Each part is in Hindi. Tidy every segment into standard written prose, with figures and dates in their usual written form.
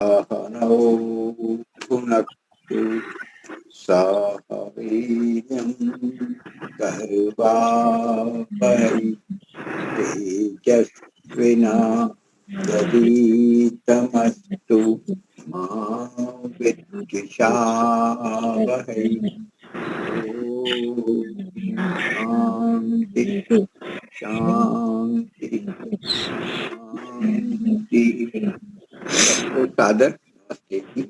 सहनौ भुनक्तु सह वीर्यं कर्वावहै तेजस्विनावधीतमस्तु मा विद्विषावहै। ओम शांति शांति शांति। सबको सादर नमस्ते जी।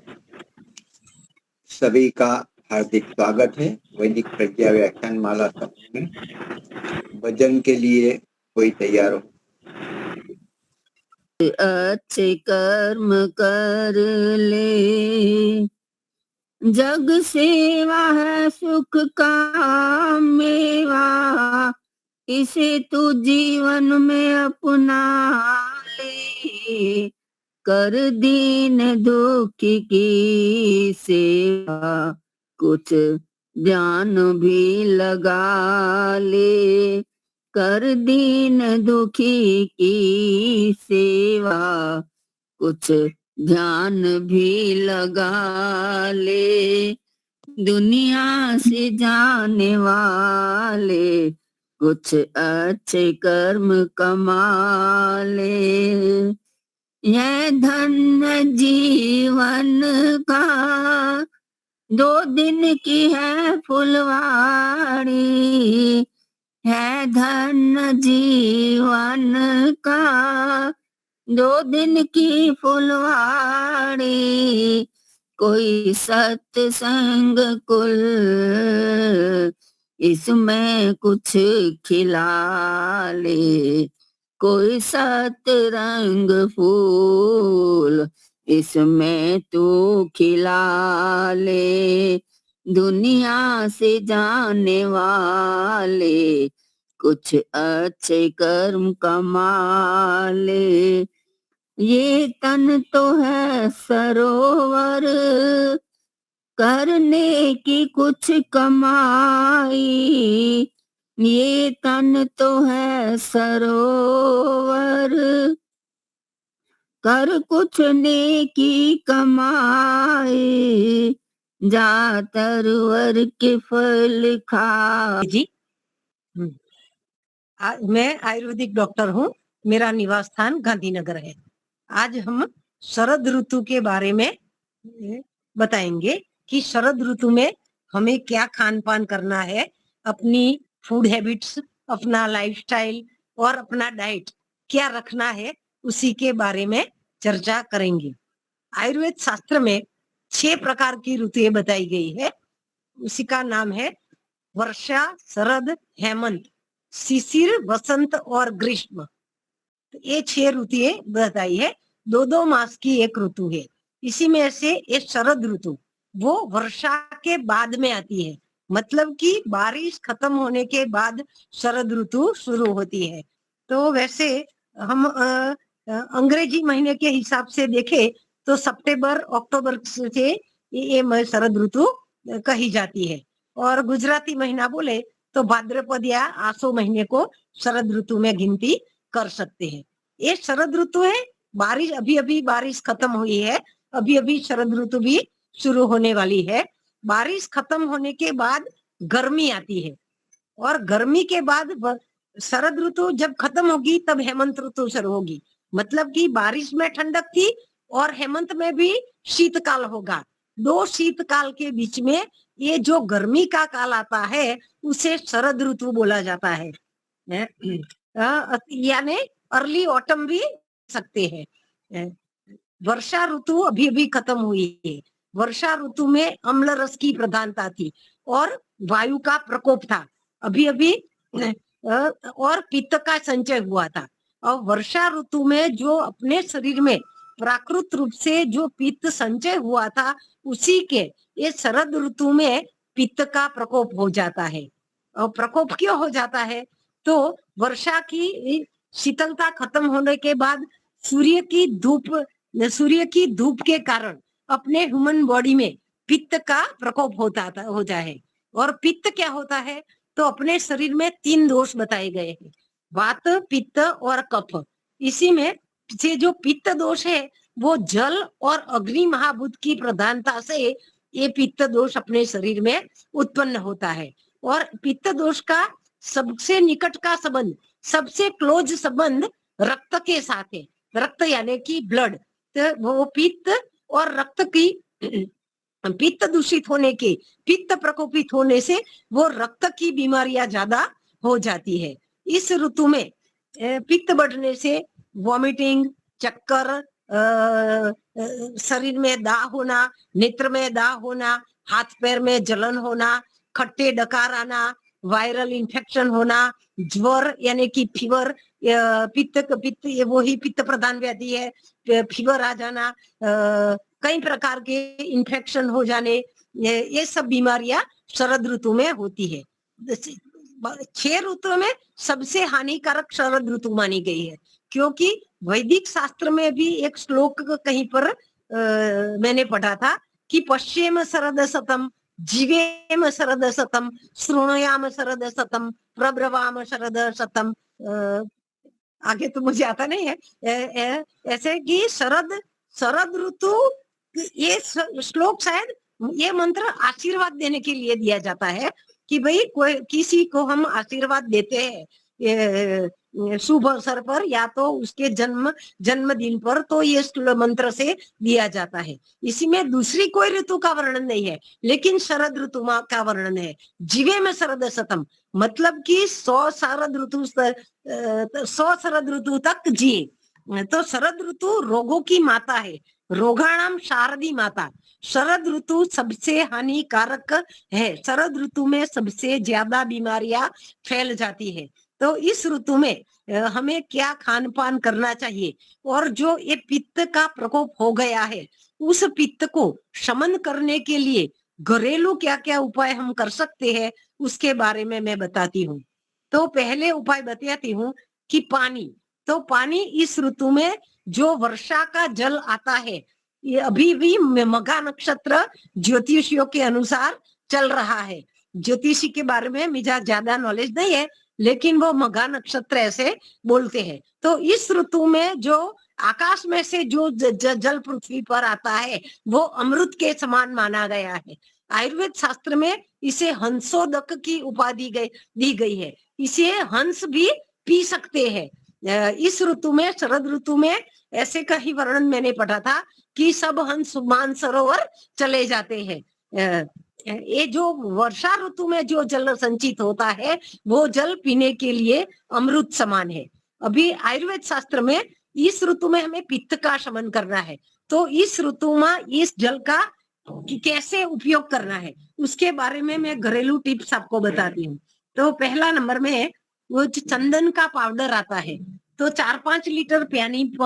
सभी का हार्दिक स्वागत है वैदिक प्रज्ञा व्याख्यान माला समूह में। भजन के लिए कोई तैयार हो? अच्छे कर्म कर ले, जग सेवा है सुख का मेवा, इसे तू जीवन में अपना ले। कर दीन दुखी की सेवा, कुछ ध्यान भी लगा ले। कर दीन दुखी की सेवा, कुछ ध्यान भी लगा ले। दुनिया से जाने वाले, कुछ अच्छे कर्म कमा ले। यह धन जीवन का 2 दिन की है फुलवाड़ी, है धन जीवन का 2 दिन की फुलवाड़ी। कोई सत्संग कुल इसमें कुछ खिला ले, कोई सतरंग फूल इसमें तू खिला ले। दुनिया से जाने वाले, कुछ अच्छे कर्म कमा ले। ये तन तो है सरोवर, करने की कुछ कमाई। ये तन तो है सरोवर, कर कुछ नेकी कमाई। जा तरवर के फल खा। जी मैं आयुर्वेदिक डॉक्टर हूँ। मेरा निवास स्थान गांधीनगर है। आज हम शरद ऋतु के बारे में बताएंगे कि शरद ऋतु में हमें क्या खान पान करना है, अपनी फूड हैबिट्स, अपना लाइफस्टाइल और अपना डाइट क्या रखना है, उसी के बारे में चर्चा करेंगे। आयुर्वेद शास्त्र में 6 प्रकार की ऋतुएं बताई गई है। उसी का नाम है वर्षा, शरद, हेमंत, शिशिर, वसंत और ग्रीष्म। तो ये 6 ऋतुएं बताई है। 2-2 मास की एक ऋतु है। इसी में से ये शरद ऋतु वो वर्षा के बाद में आती है, मतलब कि बारिश खत्म होने के बाद शरद ऋतु शुरू होती है। तो वैसे हम अंग्रेजी महीने के हिसाब से देखें तो सितंबर अक्टूबर से ये शरद ऋतु कही जाती है। और गुजराती महीना बोले तो भाद्रपद या आसो महीने को शरद ऋतु में गिनती कर सकते हैं। ये शरद ऋतु है। बारिश अभी अभी बारिश खत्म हुई है, अभी अभी शरद ऋतु भी शुरू होने वाली है। बारिश खत्म होने के बाद गर्मी आती है, और गर्मी के बाद शरद ऋतु जब खत्म होगी तब हेमंत ऋतु शुरू होगी। मतलब कि बारिश में ठंडक थी और हेमंत में भी शीतकाल होगा। 2 शीतकाल के बीच में ये जो गर्मी का काल आता है उसे शरद ऋतु बोला जाता है। यानी अर्ली ऑटम भी सकते हैं। वर्षा ऋतु अभी अभी खत्म हुई है। वर्षा ऋतु में अम्ल रस की प्रधानता थी और वायु का प्रकोप था अभी अभी, और पित्त का संचय हुआ था। और वर्षा ऋतु में जो अपने शरीर में प्राकृत रूप से जो पित्त संचय हुआ था, उसी के ये शरद ऋतु में पित्त का प्रकोप हो जाता है। और प्रकोप क्यों हो जाता है? तो वर्षा की शीतलता खत्म होने के बाद सूर्य की धूप के कारण अपने ह्यूमन बॉडी में पित्त का प्रकोप हो जाए। और पित्त क्या होता है? तो अपने शरीर में 3 दोष बताए गए हैं, वात, पित्त और कफ। इसी में से जो पित्त दोष है वो जल और अग्नि महाभूत की प्रधानता से ये पित्त दोष अपने शरीर में उत्पन्न होता है। और पित्त दोष का सबसे निकट का संबंध, सबसे क्लोज संबंध रक्त के साथ है। रक्त यानी कि ब्लड, तो वो पित्त और रक्त की पित्त दूषित होने के, पित्त प्रकोपित होने से वो रक्त की बीमारियां ज्यादा हो जाती है। इस ऋतु में पित्त बढ़ने से वॉमिटिंग, चक्कर, शरीर में दाह होना, नेत्र में दाह होना, हाथ पैर में जलन होना, खट्टे डकार आना, वायरल इन्फेक्शन होना, ज्वर यानी कि फीवर, पित्त ये वही पित्त प्रधान व्याधि है, फीवर आ जाना, कई प्रकार के इन्फेक्शन हो जाने, ये सब बीमारियां शरद ऋतु में होती है। 6 ऋतुओं में सबसे हानिकारक शरद ऋतु मानी गई है, क्योंकि वैदिक शास्त्र में भी एक श्लोक कहीं पर मैंने पढ़ा था कि पश्चिम शरद शतम, जीवेम शरद शतम, श्रृणुयाम शरद शतम, प्रब्रवाम शरद शतम। आगे तो मुझे आता नहीं है। ऐसे कि शरद ऋतु, ये श्लोक शायद ये मंत्र आशीर्वाद देने के लिए दिया जाता है कि भाई कोई किसी को हम आशीर्वाद देते हैं शुभ अवसर पर या तो उसके जन्मदिन पर, तो ये मंत्र से दिया जाता है। इसी में दूसरी कोई ऋतु का वर्णन नहीं है, लेकिन शरद ऋतु का वर्णन है। जीवे में शरद शतम, मतलब कि 100 शरद ऋतु तक जिए। तो शरद ऋतु रोगों की माता है, रोगाणाम शारदी माता। शरद ऋतु सबसे हानिकारक है, शरद ऋतु में सबसे ज्यादा बीमारियां फैल जाती है। तो इस ऋतु में हमें क्या खान पान करना चाहिए, और जो ये पित्त का प्रकोप हो गया है उस पित्त को शमन करने के लिए घरेलू क्या क्या उपाय हम कर सकते हैं, उसके बारे में मैं बताती हूँ। तो पहले उपाय बताती हूँ कि पानी। तो पानी इस ऋतु में जो वर्षा का जल आता है, ये अभी भी मघा नक्षत्र ज्योतिषियों के अनुसार चल रहा है। ज्योतिषी के बारे में मुझे ज्यादा नॉलेज नहीं है, लेकिन वो मघा नक्षत्र ऐसे बोलते हैं। तो इस ऋतु में जो आकाश में से जो जल पृथ्वी पर आता है वो अमृत के समान माना गया है। आयुर्वेद शास्त्र में इसे हंसोदक की उपाधि दी गई है। इसे हंस भी पी सकते हैं। इस ऋतु में, शरद ऋतु में ऐसे का ही वर्णन मैंने पढ़ा था कि सब हंस मानसरोवर चले जाते हैं। ये जो वर्षा ऋतु में जो जल संचित होता है वो जल पीने के लिए अमृत समान है। अभी आयुर्वेद शास्त्र में इस ऋतु में हमें पित्त का शमन करना है, तो इस ऋतु में इस जल का कैसे उपयोग करना है उसके बारे में मैं घरेलू टिप्स आपको बताती हूँ। तो पहला नंबर में वो चंदन का पाउडर आता है, तो 4-5 लीटर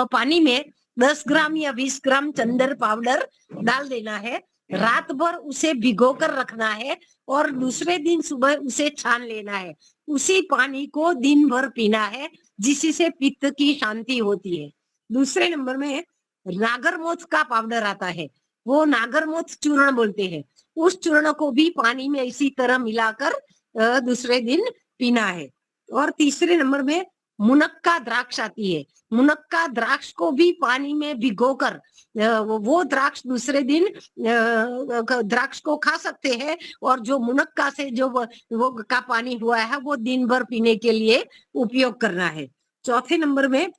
पानी में 10 ग्राम या 20 ग्राम चंदन पाउडर डाल देना है। रात भर उसे भिगो कर रखना है और दूसरे दिन सुबह उसे छान लेना है। उसी पानी को दिन भर पीना है, जिससे पित्त की शांति होती है। दूसरे नंबर में नागरमोथ का पाउडर आता है, वो नागरमोथ चूर्ण बोलते हैं। उस चूर्ण को भी पानी में इसी तरह मिलाकर दूसरे दिन पीना है। और तीसरे नंबर में मुनक्का द्राक्ष आती है। मुनक्का द्राक्ष को भी पानी में भिगोकर वो द्राक्ष दूसरे दिन द्राक्ष को खा सकते हैं, और जो मुनक्का से जो वो का पानी हुआ है वो दिन भर पीने के लिए उपयोग करना है। चौथे नंबर में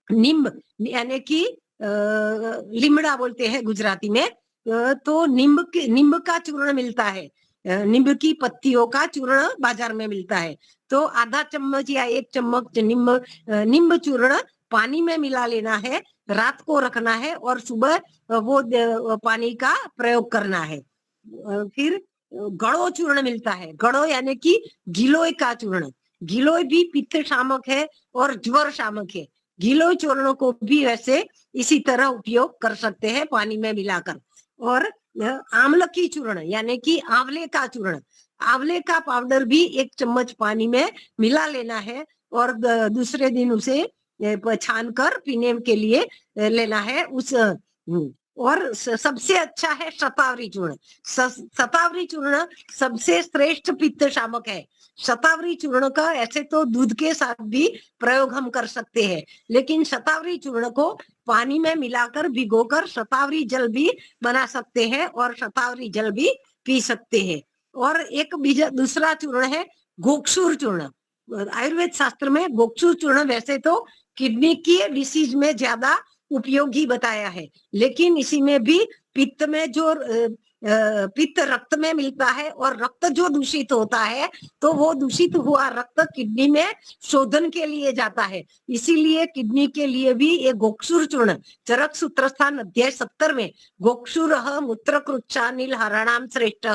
नींब यानी कि लिमड़ा बोलते हैं गुजराती में। तो नींब का चूर्ण मिलता है, नींब की पत्तियों का चूर्ण बाजार में मिलता है। तो आधा चम्मच या 1 चम्मच नींब चूर्ण पानी में मिला लेना है, रात को रखना है और सुबह वो पानी का प्रयोग करना है। फिर गड़ो चूर्ण मिलता है, गड़ो यानी कि गिलोय का चूर्ण। गिलोय भी पित्त शामक है और ज्वर शामक है। गिलोय चूर्ण को भी वैसे इसी तरह उपयोग कर सकते हैं पानी में मिलाकर। और आंवला की चूर्ण यानी कि आंवले का चूर्ण, आंवले का पाउडर भी 1 चम्मच पानी में मिला लेना है और दूसरे दिन उसे छान कर पीने के लिए लेना है। और सबसे अच्छा है शतावरी चूर्ण। शतावरी चूर्ण सबसे श्रेष्ठ पित्त शामक है। शतावरी चूर्ण का ऐसे तो दूध के साथ भी प्रयोग हम कर सकते हैं, लेकिन शतावरी चूर्ण को पानी में मिलाकर भिगोकर शतावरी जल भी बना सकते हैं और शतावरी जल भी पी सकते हैं। और एक दूसरा चूर्ण है गोक्षूर चूर्ण। आयुर्वेद शास्त्र में गोक्षूर चूर्ण वैसे तो किडनी की डिसीज में ज्यादा उपयोगी बताया है, लेकिन इसी में भी पित्त में जो पित्त रक्त में मिलता है और रक्त जो दूषित होता है तो वो दूषित हुआ रक्त किडनी में शोधन के लिए जाता है। इसीलिए किडनी के लिए भी ये गोक्षुर चूर्ण चरक सूत्रस्थान अध्याय 70 में गोक्षुर मूत्रकृच्छानिल हरणाम श्रेष्ठ,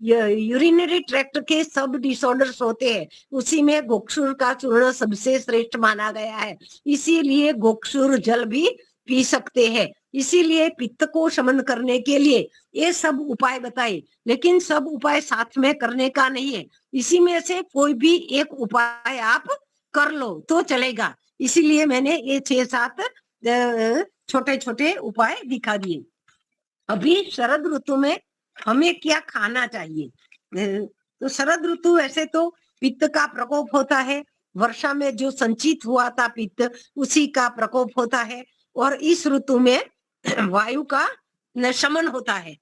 यूरिनरी ट्रैक्ट के सब डिसऑर्डर्स होते हैं, उसी में गोक्षुर का चूर्ण सबसे श्रेष्ठ माना गया है। इसीलिए गोक्षुर जल भी पी सकते हैं। इसीलिए पित्त को शमन करने के लिए ये सब उपाय बताए, लेकिन सब उपाय साथ में करने का नहीं है। इसी में से कोई भी एक उपाय आप कर लो तो चलेगा। इसीलिए मैंने ये 6-7 छोटे छोटे उपाय दिखा दिए। अभी शरद ऋतु में हमें क्या खाना चाहिए? तो शरद ऋतु ऐसे तो पित्त का प्रकोप होता है, वर्षा में जो संचित हुआ था पित्त उसी का प्रकोप होता है, और इस ऋतु में वायु का शमन होता है।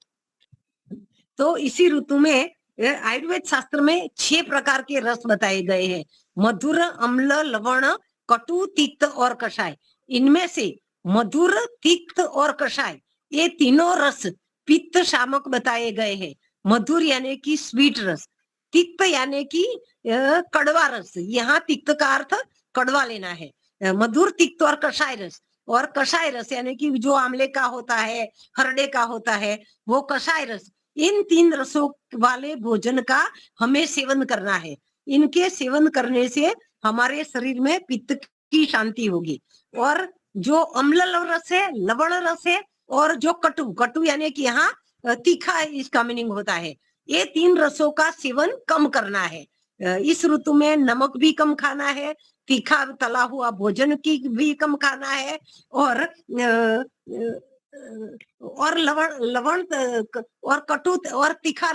तो इसी ऋतु में आयुर्वेद शास्त्र में 6 प्रकार के रस बताए गए हैं, मधुर, अम्ल, लवण, कटु, तिक्त और कषाय। इनमें से मधुर, तिक्त और कषाय ये तीनों रस पित्त शामक बताए गए हैं। मधुर यानी कि स्वीट रस, तिक्त यानी कि कड़वा रस, यहाँ तिक्त का अर्थ कड़वा लेना है, मधुर, तिक्त और कषाय रस। और कषाय रस यानी कि जो आंवले का होता है, हरड़े का होता है, वो कषाय रस। इन 3 रसों वाले भोजन का हमें सेवन करना है। इनके सेवन करने से हमारे शरीर में पित्त की शांति होगी। और जो अम्ल रस है, लवण रस है, और जो कटु, कटु यानी कि यहाँ तीखा इसका मीनिंग होता है, ये 3 रसों का सेवन कम करना है। इस ऋतु में नमक भी कम खाना है, तीखा तला हुआ भोजन की भी कम खाना है, और लवण और कटु और तीखा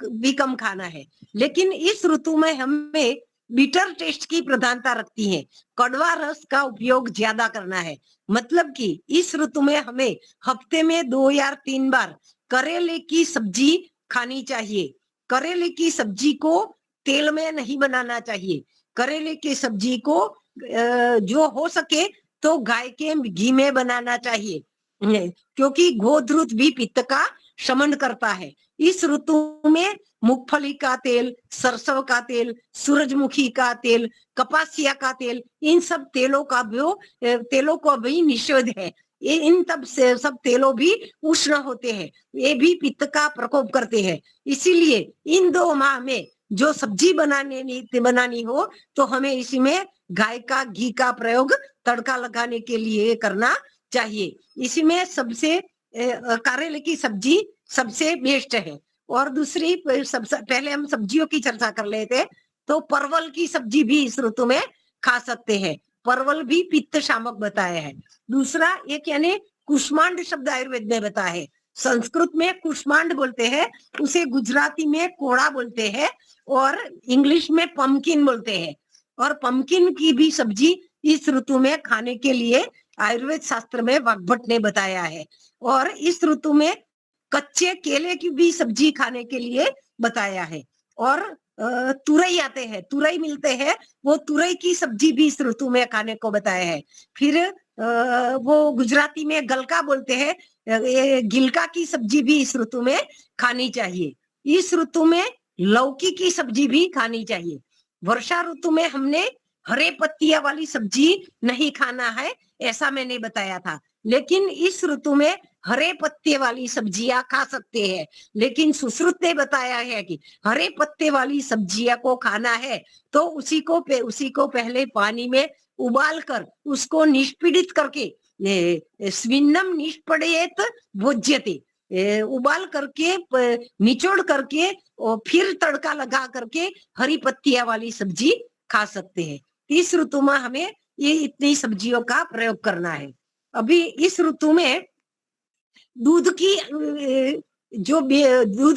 भी कम खाना है। लेकिन इस ऋतु में हमें बिटर टेस्ट की प्रधानता रखती है, कड़वा रस का उपयोग ज्यादा करना है। मतलब कि इस ऋतु में हमें हफ्ते में 2 या 3 बार करेले की सब्जी खानी चाहिए। करेले की सब्जी को तेल में नहीं बनाना चाहिए। करेले की सब्जी को जो हो सके तो गाय के घी में बनाना चाहिए, क्योंकि गोधृत भी पित्त का शमन करता है। इस ऋतु में मूंगफली का तेल, सरसों का तेल, सूरजमुखी का तेल, कपासिया का तेल, इन सब तेलों को भी निषेध है। इन सब तेलों भी उष्ण होते हैं, ये भी पित्त का प्रकोप करते हैं। इसीलिए इन 2 माह में जो सब्जी बनानी हो तो हमें इसी में गाय का घी का प्रयोग तड़का लगाने के लिए करना चाहिए। इसी में सबसे करेले की सब्जी सबसे बेस्ट है। और दूसरी सबसे पहले हम सब्जियों की चर्चा कर लेते, तो परवल की सब्जी भी इस ऋतु में खा सकते हैं। परवल भी पित्त शामक बताया है। दूसरा एक यानी कुष्मांड शब्द आयुर्वेद में बताया है। संस्कृत में कुष्मांड बोलते हैं, उसे गुजराती में कोड़ा बोलते हैं, और इंग्लिश में पम्पकिन बोलते हैं। और पम्पकिन की भी सब्जी इस ऋतु में खाने के लिए आयुर्वेद शास्त्र में वाग्भट ने बताया है। और इस ऋतु में कच्चे केले की भी सब्जी खाने के लिए बताया है। और तुरई आते हैं, तुरई मिलते हैं, वो तुरई की सब्जी भी इस ऋतु में खाने को बताया है। फिर वो गुजराती में गलका बोलते हैं, ये गिलका की सब्जी भी इस ऋतु में खानी चाहिए। इस ऋतु में लौकी की सब्जी भी खानी चाहिए। वर्षा ऋतु में हमने हरे पत्तियां वाली सब्जी नहीं खाना है, ऐसा मैंने बताया था। लेकिन इस ऋतु में हरे पत्ते वाली सब्जियां खा सकते हैं। लेकिन सुश्रुत ने बताया है कि हरे पत्ते वाली सब्जियां को खाना है तो उसी को पहले पानी में उबाल कर उसको निष्पीड़ित करके, स्विन्नम निष्पीड़ित भोज्यते, उबाल करके निचोड़ करके और फिर तड़का लगा करके हरी पत्तियां वाली सब्जी खा सकते हैं। इस ऋतु में हमें ये इतनी सब्जियों का प्रयोग करना है। अभी इस ऋतु में दूध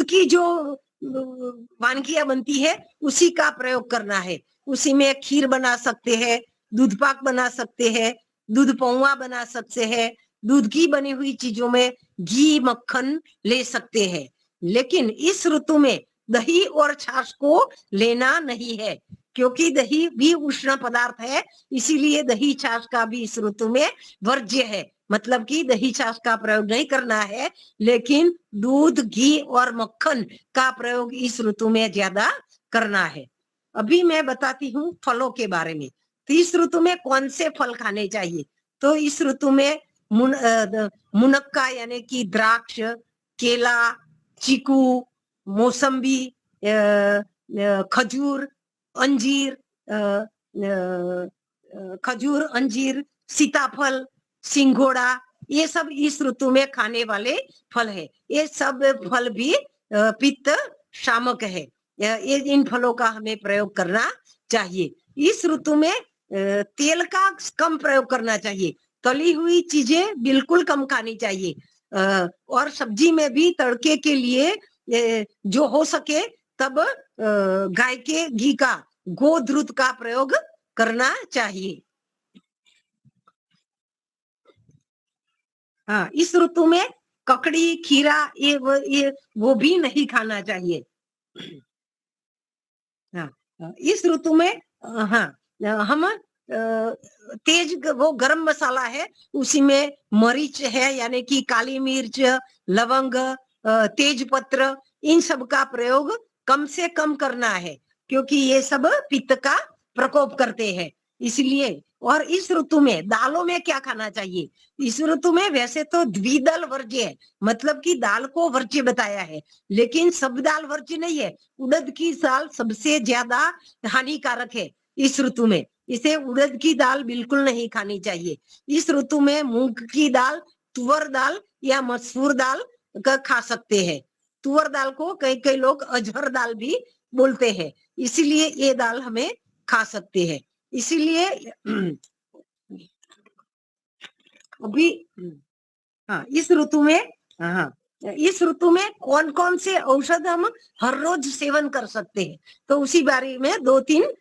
की जो वानगियां बनती है उसी का प्रयोग करना है। उसी में खीर बना सकते हैं, दूध पाक बना सकते हैं, दूध पौवा बना सकते हैं, दूध की बनी हुई चीजों में घी मक्खन ले सकते हैं। लेकिन इस ऋतु में दही और छाछ को लेना नहीं है, क्योंकि दही भी उष्ण पदार्थ है, इसीलिए दही छाछ का भी इस ऋतु में वर्ज्य है। मतलब कि दही छाछ का प्रयोग नहीं करना है, लेकिन दूध घी और मक्खन का प्रयोग इस ऋतु में ज्यादा करना है। अभी मैं बताती हूँ फलों के बारे में। तो इस ऋतु में कौन से फल खाने चाहिए? तो इस ऋतु में मुनक्का यानी कि द्राक्ष, केला, चीकू, मौसम्बी, खजूर, अंजीर, सीताफल, सिंघोड़ा, ये सब इस ऋतु में खाने वाले फल है। ये सब फल भी पित्त शामक है। ये इन फलों का हमें प्रयोग करना चाहिए। इस ऋतु में तेल का कम प्रयोग करना चाहिए। तली हुई चीजें बिल्कुल कम खानी चाहिए। और सब्जी में भी तड़के के लिए जो हो सके तब गाय के घी का, गोधृत का प्रयोग करना चाहिए। हाँ, इस ऋतु में ककड़ी, खीरा ये वो भी नहीं खाना चाहिए। हाँ, इस ऋतु में हाँ हम तेज वो गरम मसाला है, उसी में मरीच है यानी कि काली मिर्च, लवंग, तेज पत्र, इन सब का प्रयोग कम से कम करना है, क्योंकि ये सब पित्त का प्रकोप करते हैं, इसलिए। और इस ऋतु में दालों में क्या खाना चाहिए? इस ऋतु में वैसे तो द्विदल वर्ज्य है, मतलब कि दाल को वर्ज्य बताया है, लेकिन सब दाल वर्ज्य नहीं है। उड़द की दाल सबसे ज्यादा हानिकारक है इस ऋतु में, इसे उड़द की दाल बिल्कुल नहीं खानी चाहिए। इस ऋतु में मूंग की दाल, तुअर दाल या मसूर दाल का खा सकते हैं। तुअर दाल को कई कई लोग अजहर दाल भी बोलते हैं, इसीलिए ये दाल हमें खा सकते हैं। इसीलिए अभी हाँ इस ऋतु में हाँ इस ऋतु में कौन कौन से औषध हम हर रोज सेवन कर सकते हैं, तो उसी बारे में 2-3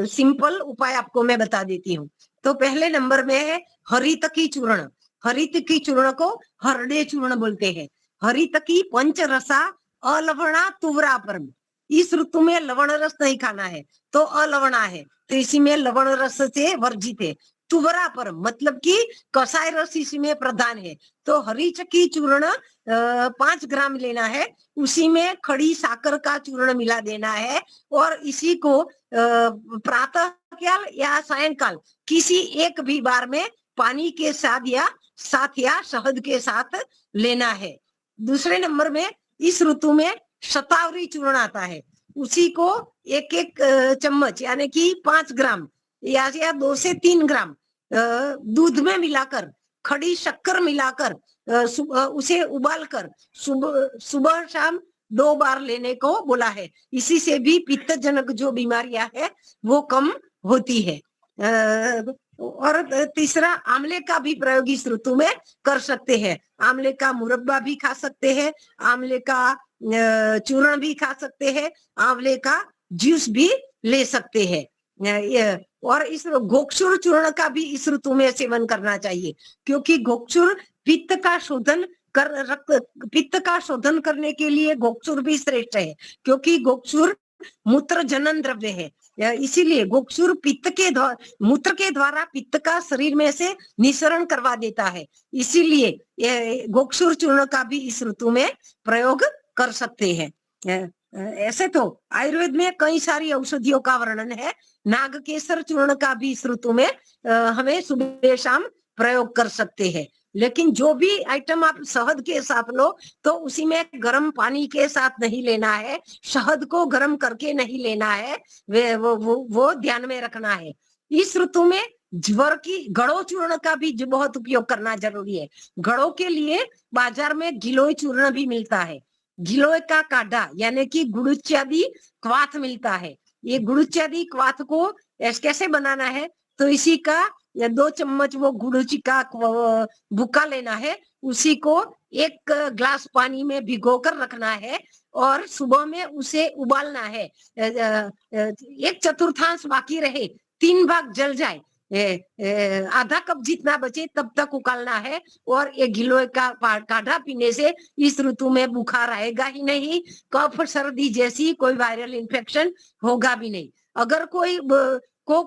सिंपल उपाय आपको मैं बता देती हूँ। तो पहले नंबर में है हरितकी चूर्ण। हरितकी चूर्ण को हरडे चूर्ण बोलते हैं। हरितकी पंचरसा अलवणा तुवरा परम। इस ऋतु में लवण रस नहीं खाना है, तो अलवणा है, तो इसी में लवण रस से वर्जित है। तुवरा पर मतलब कि कसाय रस इसमें प्रधान है। तो हरी चक्की चूर्ण 5 ग्राम लेना है, उसी में खड़ी साकर का चूर्ण मिला देना है, और इसी को प्रातः काल या सायंकाल किसी एक भी बार में पानी के साथ या शहद के साथ लेना है। दूसरे नंबर में इस ऋतु में शतावरी चूर्ण आता है, उसी को 1-1 चम्मच यानी कि 5 ग्राम या 2 से 3 ग्राम दूध में मिलाकर, खड़ी शक्कर मिलाकर उसे उबालकर सुबह शाम 2 बार लेने को बोला है। इसी से भी पित्तजनक जो बीमारियां है वो कम होती है। और तीसरा, आंवले का भी प्रयोग इस ऋतु में कर सकते हैं। आंवले का मुरब्बा भी खा सकते हैं, आंवले का चूर्ण भी खा सकते हैं, आंवले का जूस भी ले सकते हैं। और इस गोक्षुर चूर्ण का भी इस ऋतु में सेवन करना चाहिए, क्योंकि गोक्षुर पित्त का शोधन करने के लिए गोक्षुर भी श्रेष्ठ है, क्योंकि गोक्षुर मूत्र जनन द्रव्य है। इसीलिए गोक्षुर मूत्र के द्वारा पित्त का शरीर में से निःसरण करवा देता है, इसीलिए गोक्षुर चूर्ण का भी इस ऋतु में प्रयोग कर सकते हैं। ऐसे तो आयुर्वेद में कई सारी औषधियों का वर्णन है। नागकेसर चूर्ण का भी इस ऋतु में हमें सुबह शाम प्रयोग कर सकते हैं। लेकिन जो भी आइटम आप शहद के साथ लो, तो उसी में गर्म पानी के साथ नहीं लेना है, शहद को गर्म करके नहीं लेना है, वो ध्यान में रखना है। इस ऋतु में ज्वर की गड़ो चूर्ण का भी बहुत उपयोग करना जरूरी है। गड़ों के लिए बाजार में गिलोय चूर्ण भी मिलता है। गिलोय का काढ़ा यानी कि गुड़ुच्यादी क्वाथ मिलता है। ये गुड़ुच्यादी क्वाथ को कैसे बनाना है, तो इसी का या 2 चम्मच वो गुड़ची का भुक्का लेना है, उसी को 1 ग्लास पानी में भिगो कर रखना है और सुबह में उसे उबालना है। 1/4 बाकी रहे, 3 भाग जल जाए, आधा कप जितना बचे तब तक उकालना है। और ये गिलोय का काढ़ा पीने से इस ऋतु में बुखार आएगा ही नहीं, कफ सर्दी जैसी कोई वायरल इन्फेक्शन होगा भी नहीं। अगर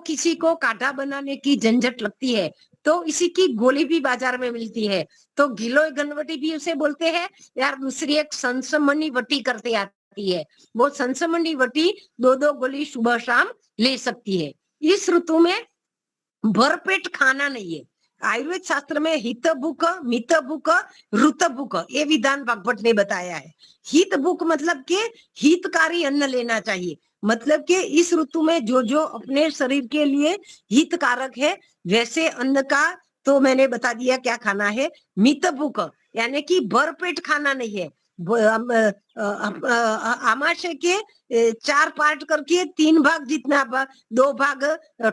किसी को काढ़ा बनाने की झंझट लगती है तो इसी की गोली भी बाजार में मिलती है, तो गिलोय घनवटी भी उसे बोलते हैं। यार दूसरी एक संसमनी वटी करते आती है, वो संसमनी वटी 2-2 गोली सुबह शाम ले सकती है। इस ऋतु में भरपेट खाना नहीं है। आयुर्वेद शास्त्र में हित भूख, मित भूख, ऋत भूख ये विधान भागवत ने बताया है। हित भूख मतलब के हितकारी अन्न लेना चाहिए, मतलब के इस ऋतु में जो जो अपने शरीर के लिए हितकारक है वैसे अन्न का तो मैंने बता दिया क्या खाना है। मित भूख यानी कि भरपेट खाना नहीं है। आमाशय के 4 पार्ट करके 3 भाग जितना 2 भाग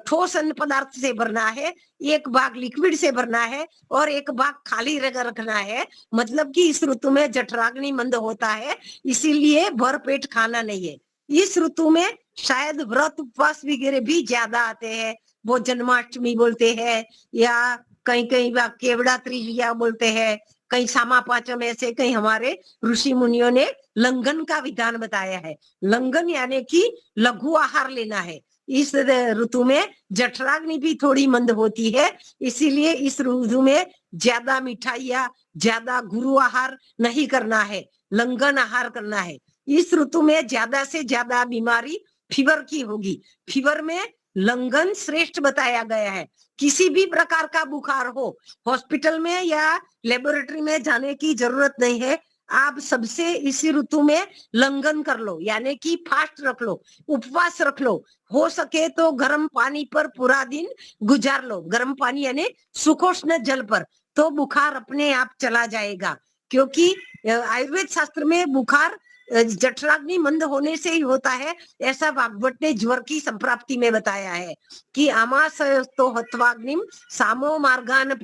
ठोस अन्न पदार्थ से भरना है, 1 भाग लिक्विड से भरना है और 1 भाग खाली रखना है। मतलब कि इस ऋतु में जठराग्नि मंद होता है, इसीलिए भरपेट खाना नहीं है। इस ऋतु में शायद व्रत उपवास वगैरह भी ज्यादा आते हैं, वो जन्माष्टमी बोलते हैं या कहीं कहीं केवड़ा त्रिजिया बोलते हैं, कहीं सामा पांचम, ऐसे कहीं हमारे ऋषि मुनियों ने लंघन का विधान बताया है। लंघन यानी कि लघु आहार लेना है। इस ऋतु में जठराग्नि भी थोड़ी मंद होती है, इसीलिए इस ऋतु में ज्यादा मिठाइयाँ, ज्यादा गुरु आहार नहीं करना है, लंघन आहार करना है। इस ऋतु में ज्यादा से ज्यादा बीमारी फीवर की होगी। फीवर में लंघन श्रेष्ठ बताया गया है। किसी भी प्रकार का बुखार हो, हॉस्पिटल में या लेबोरेटरी में जाने की जरूरत नहीं है। आप सबसे इसी ऋतु में लंघन कर लो, यानी कि फास्ट रख लो, उपवास रख लो। हो सके तो गर्म पानी पर पूरा दिन गुजार लो, गर्म पानी यानी सुखोष्ण जल पर, तो बुखार अपने आप चला जाएगा। क्योंकि आयुर्वेद शास्त्र में बुखार जठराग्नि मंद होने से ही होता है, ऐसा भागवत ने ज्वर की संप्राप्ति में बताया है कि आमाशयस्तो हत्वाग्निम सामो मार्गान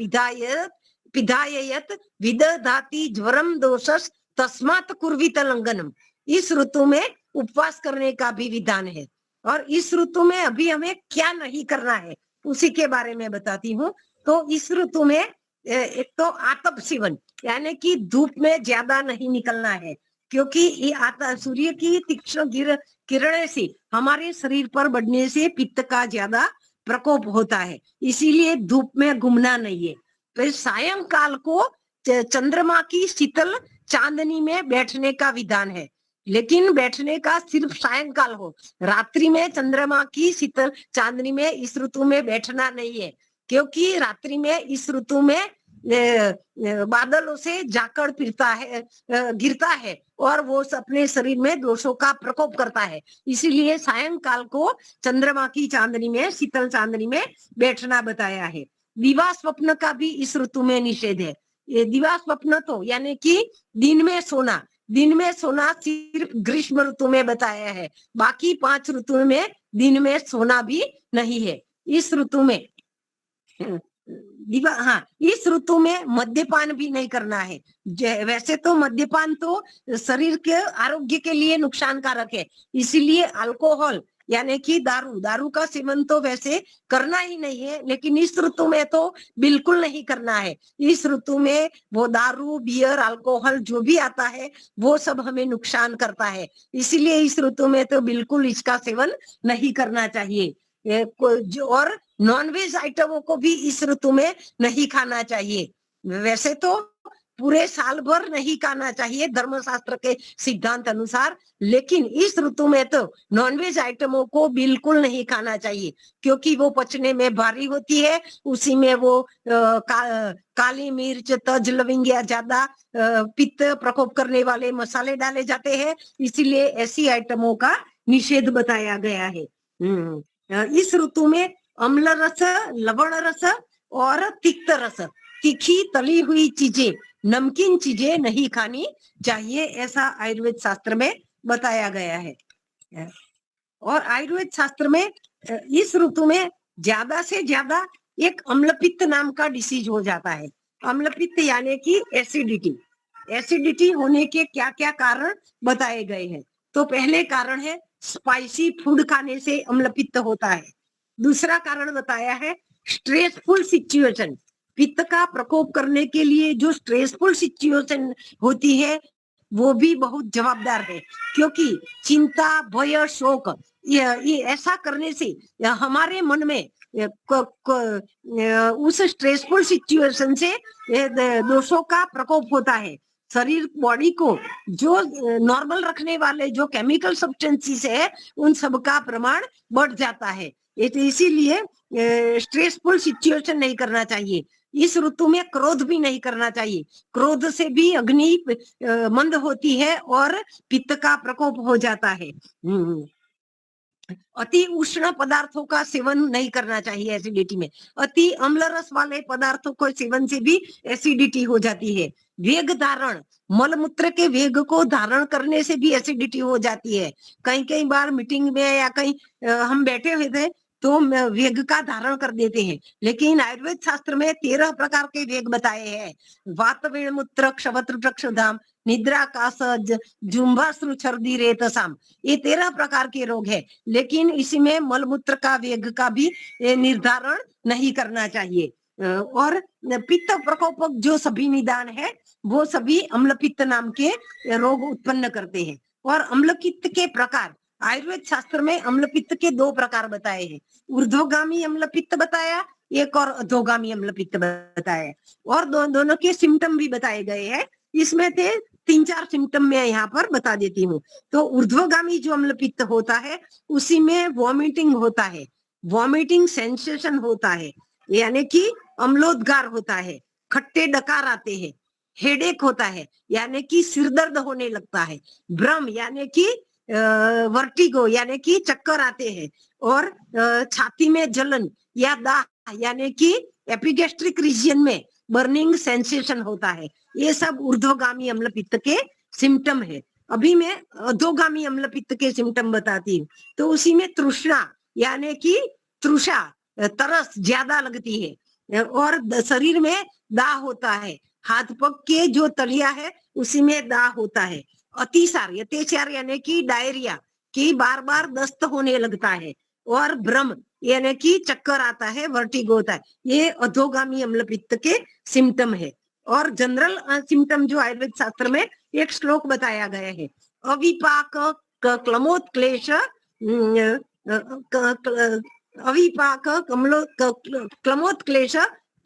पिधाययत विदधाति ज्वरम दोषस तस्मात् कुर्वीत लंघनम। इस ऋतु में उपवास करने का भी विधान है। और इस ऋतु में अभी हमें क्या नहीं करना है उसी के बारे में बताती हूँ। तो इस ऋतु में एक तो आतप सेवन यानी कि धूप में ज्यादा नहीं निकलना है, क्योंकि ये सूर्य की तीक्ष्ण किरणें से हमारे शरीर पर बढ़ने से पित्त का ज्यादा प्रकोप होता है, इसीलिए धूप में घूमना नहीं है। फिर सायंकाल को चंद्रमा की शीतल चांदनी में बैठने का विधान है, लेकिन बैठने का सिर्फ सायंकाल हो, रात्रि में चंद्रमा की शीतल चांदनी में इस ऋतु में बैठना नहीं है। क्योंकि रात्रि में इस ऋतु में बादलों से जाकड़ गिरता है और वो अपने शरीर में दोषों का प्रकोप करता है, इसीलिए सायंकाल को चंद्रमा की चांदनी में, शीतल चांदनी में बैठना बताया है। दिवा स्वप्न का भी इस ऋतु में निषेध है। ये दिवा स्वप्न तो यानी कि दिन में सोना सिर्फ ग्रीष्म ऋतु में बताया है, बाकी 5 ऋतु में दिन में सोना भी नहीं है। इस ऋतु में इस ऋतु में मद्यपान भी नहीं करना है। वैसे तो मद्यपान तो शरीर के आरोग्य के लिए नुकसानकारक है, इसीलिए अल्कोहल यानी कि दारू का सेवन तो वैसे करना ही नहीं है, लेकिन इस ऋतु में तो बिल्कुल नहीं करना है। इस ऋतु में वो दारू, बियर, अल्कोहल जो भी आता है वो सब हमें नुकसान करता है, इसीलिए इस ऋतु में तो बिल्कुल इसका सेवन नहीं करना चाहिए। और नॉनवेज आइटमों को भी इस ऋतु में नहीं खाना चाहिए। वैसे तो पूरे साल भर नहीं खाना चाहिए धर्मशास्त्र के सिद्धांत अनुसार, लेकिन इस ऋतु में तो नॉनवेज आइटमों को बिल्कुल नहीं खाना चाहिए, क्योंकि वो पचने में भारी होती है। उसी में वो काली मिर्च, तज, लविंग या ज्यादा पित्त प्रकोप करने वाले मसाले डाले जाते हैं, इसीलिए ऐसी आइटमों का निषेध बताया गया है। इस ऋतु में अम्ल रस, लवण रस और तिक्त रस, तीखी तली हुई चीजें, नमकीन चीजें नहीं खानी चाहिए, ऐसा आयुर्वेद शास्त्र में बताया गया है। और आयुर्वेद शास्त्र में इस ऋतु में ज्यादा से ज्यादा एक अम्लपित्त नाम का डिसीज हो जाता है। अम्लपित्त यानी कि एसिडिटी। एसिडिटी होने के क्या क्या कारण बताए गए हैं। तो पहले कारण है स्पाइसी फूड खाने से अम्लपित्त होता है। दूसरा कारण बताया है स्ट्रेसफुल सिचुएशन। पित्त का प्रकोप करने के लिए जो स्ट्रेसफुल सिचुएशन होती है वो भी बहुत जवाबदार है, क्योंकि चिंता, भय, शोक ये ऐसा करने से हमारे मन में उस स्ट्रेसफुल सिचुएशन से दोषों का प्रकोप होता है। शरीर बॉडी को जो नॉर्मल रखने वाले जो केमिकल सब्सटेंसेस है उन सब का प्रमाण बढ़ जाता है। इसीलिए स्ट्रेसफुल सिचुएशन नहीं करना चाहिए। इस ऋतु में क्रोध भी नहीं करना चाहिए। क्रोध से भी अग्नि मंद होती है और पित्त का प्रकोप हो जाता है। अति उष्ण पदार्थों का सेवन नहीं करना चाहिए एसिडिटी में। अति अम्ल रस वाले पदार्थों को सेवन से भी एसिडिटी हो जाती है। वेग धारण, मलमूत्र के वेग को धारण करने से भी एसिडिटी हो जाती है। कई कई बार मीटिंग में या कहीं हम बैठे हुए थे तो वेग का धारण कर देते हैं, लेकिन आयुर्वेद शास्त्र में 13 प्रकार के वेग बताए हैं। वात, वेण, मूत्र, क्षवत्र, क्षुधाम, निद्रा, कास, जुम्भाश्रु, छर्दी, रेतसाम, ये 13 प्रकार के रोग है। लेकिन इसमें मलमूत्र का वेग का भी निर्धारण नहीं करना चाहिए। और पित्त प्रकोपक जो सभी निदान है वो सभी अम्लपित्त नाम के रोग उत्पन्न करते हैं। और अम्लपित्त के प्रकार आयुर्वेद शास्त्र में अम्लपित्त के 2 प्रकार बताए हैं। ऊर्ध्वगामी अम्लपित्त बताया, एक और अधोगामी अम्लपित्त बताया, और दोनों के सिम्टम भी बताए गए हैं। इसमें थे 3-4 सिम्टम मैं यहाँ पर बता देती हूँ। तो ऊर्ध्वगामी जो अम्लपित्त होता है उसी में वॉमिटिंग होता है, वॉमिटिंग सेंसेशन होता है, यानी कि अम्लोद्गार होता है, खट्टे डकार आते हैं, हेडेक होता है यानी कि सिर दर्द होने लगता है, भ्रम यानी कि वर्टिगो यानी कि चक्कर आते हैं, और छाती में जलन या दाह यानी कि एपिगैस्ट्रिक रीजन में बर्निंग सेंसेशन होता है। ये सब ऊर्ध्वगामी अम्लपित्त के सिम्टम है। अभी मैं अधोगामी अम्लपित्त के सिम्टम बताती हूँ। तो उसी में तृष्णा यानी कि तृषा, तरस ज्यादा लगती है, और शरीर में दाह होता है, हाथ पग के जो तलिया है उसी में दाह होता है। अतिसार, यथेचार यानी कि डायरिया की बार बार दस्त होने लगता है, और भ्रम यानी कि चक्कर आता है, वर्टिगो होता है। ये अधोगामी अम्लपित्त के सिम्टम है। और जनरल सिम्टम जो आयुर्वेद शास्त्र में एक श्लोक बताया गया है, अविपाक क्लमोत्क्लेश, अविपाक क्लमोत्क्लेश,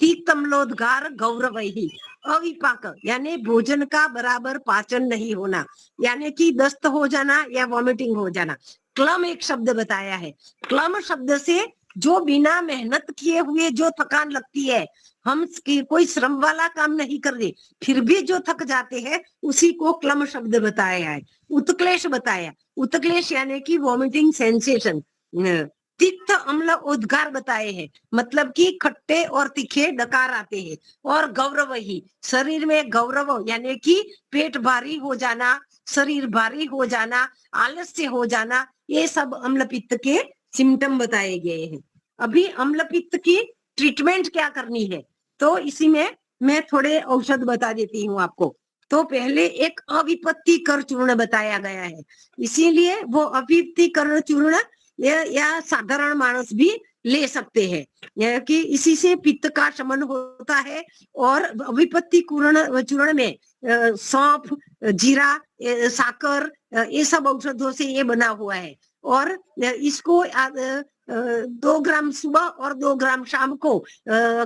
तीक्तम्लोद्गार गौरवैहि। अविपाक यानी भोजन का बराबर पाचन नहीं होना, यानी कि दस्त हो जाना या वॉमिटिंग हो जाना। क्लम एक शब्द बताया है। क्लम शब्द से जो बिना मेहनत किए हुए जो थकान लगती है, हम कोई श्रम वाला काम नहीं कर रहे फिर भी जो थक जाते हैं उसी को क्लम शब्द बताया है। उत्क्लेश बताया, उत्क्लेश यानी कि वॉमिटिंग सेंसेशन। तिक्त अम्ल उद्गार बताए हैं, मतलब कि खट्टे और तीखे डकार आते हैं। और गौरव ही, शरीर में गौरव यानी कि पेट भारी हो जाना, शरीर भारी हो जाना, आलस्य हो जाना, ये सब अम्लपित्त के सिम्टम बताए गए हैं। अभी अम्लपित्त की ट्रीटमेंट क्या करनी है तो इसी में मैं थोड़े औषध बता देती हूँ आपको। तो पहले एक अविपत्तिकर चूर्ण बताया गया है, इसीलिए वो अविपत्तिकर चूर्ण या साधारण मानस भी ले सकते हैं कि इसी से पित्त का शमन होता है। और अविपत्ति चूर्ण में सौंफ, जीरा, साकर, ये सब औषधों से ये बना हुआ है। और इसको 2 ग्राम सुबह और 2 ग्राम शाम को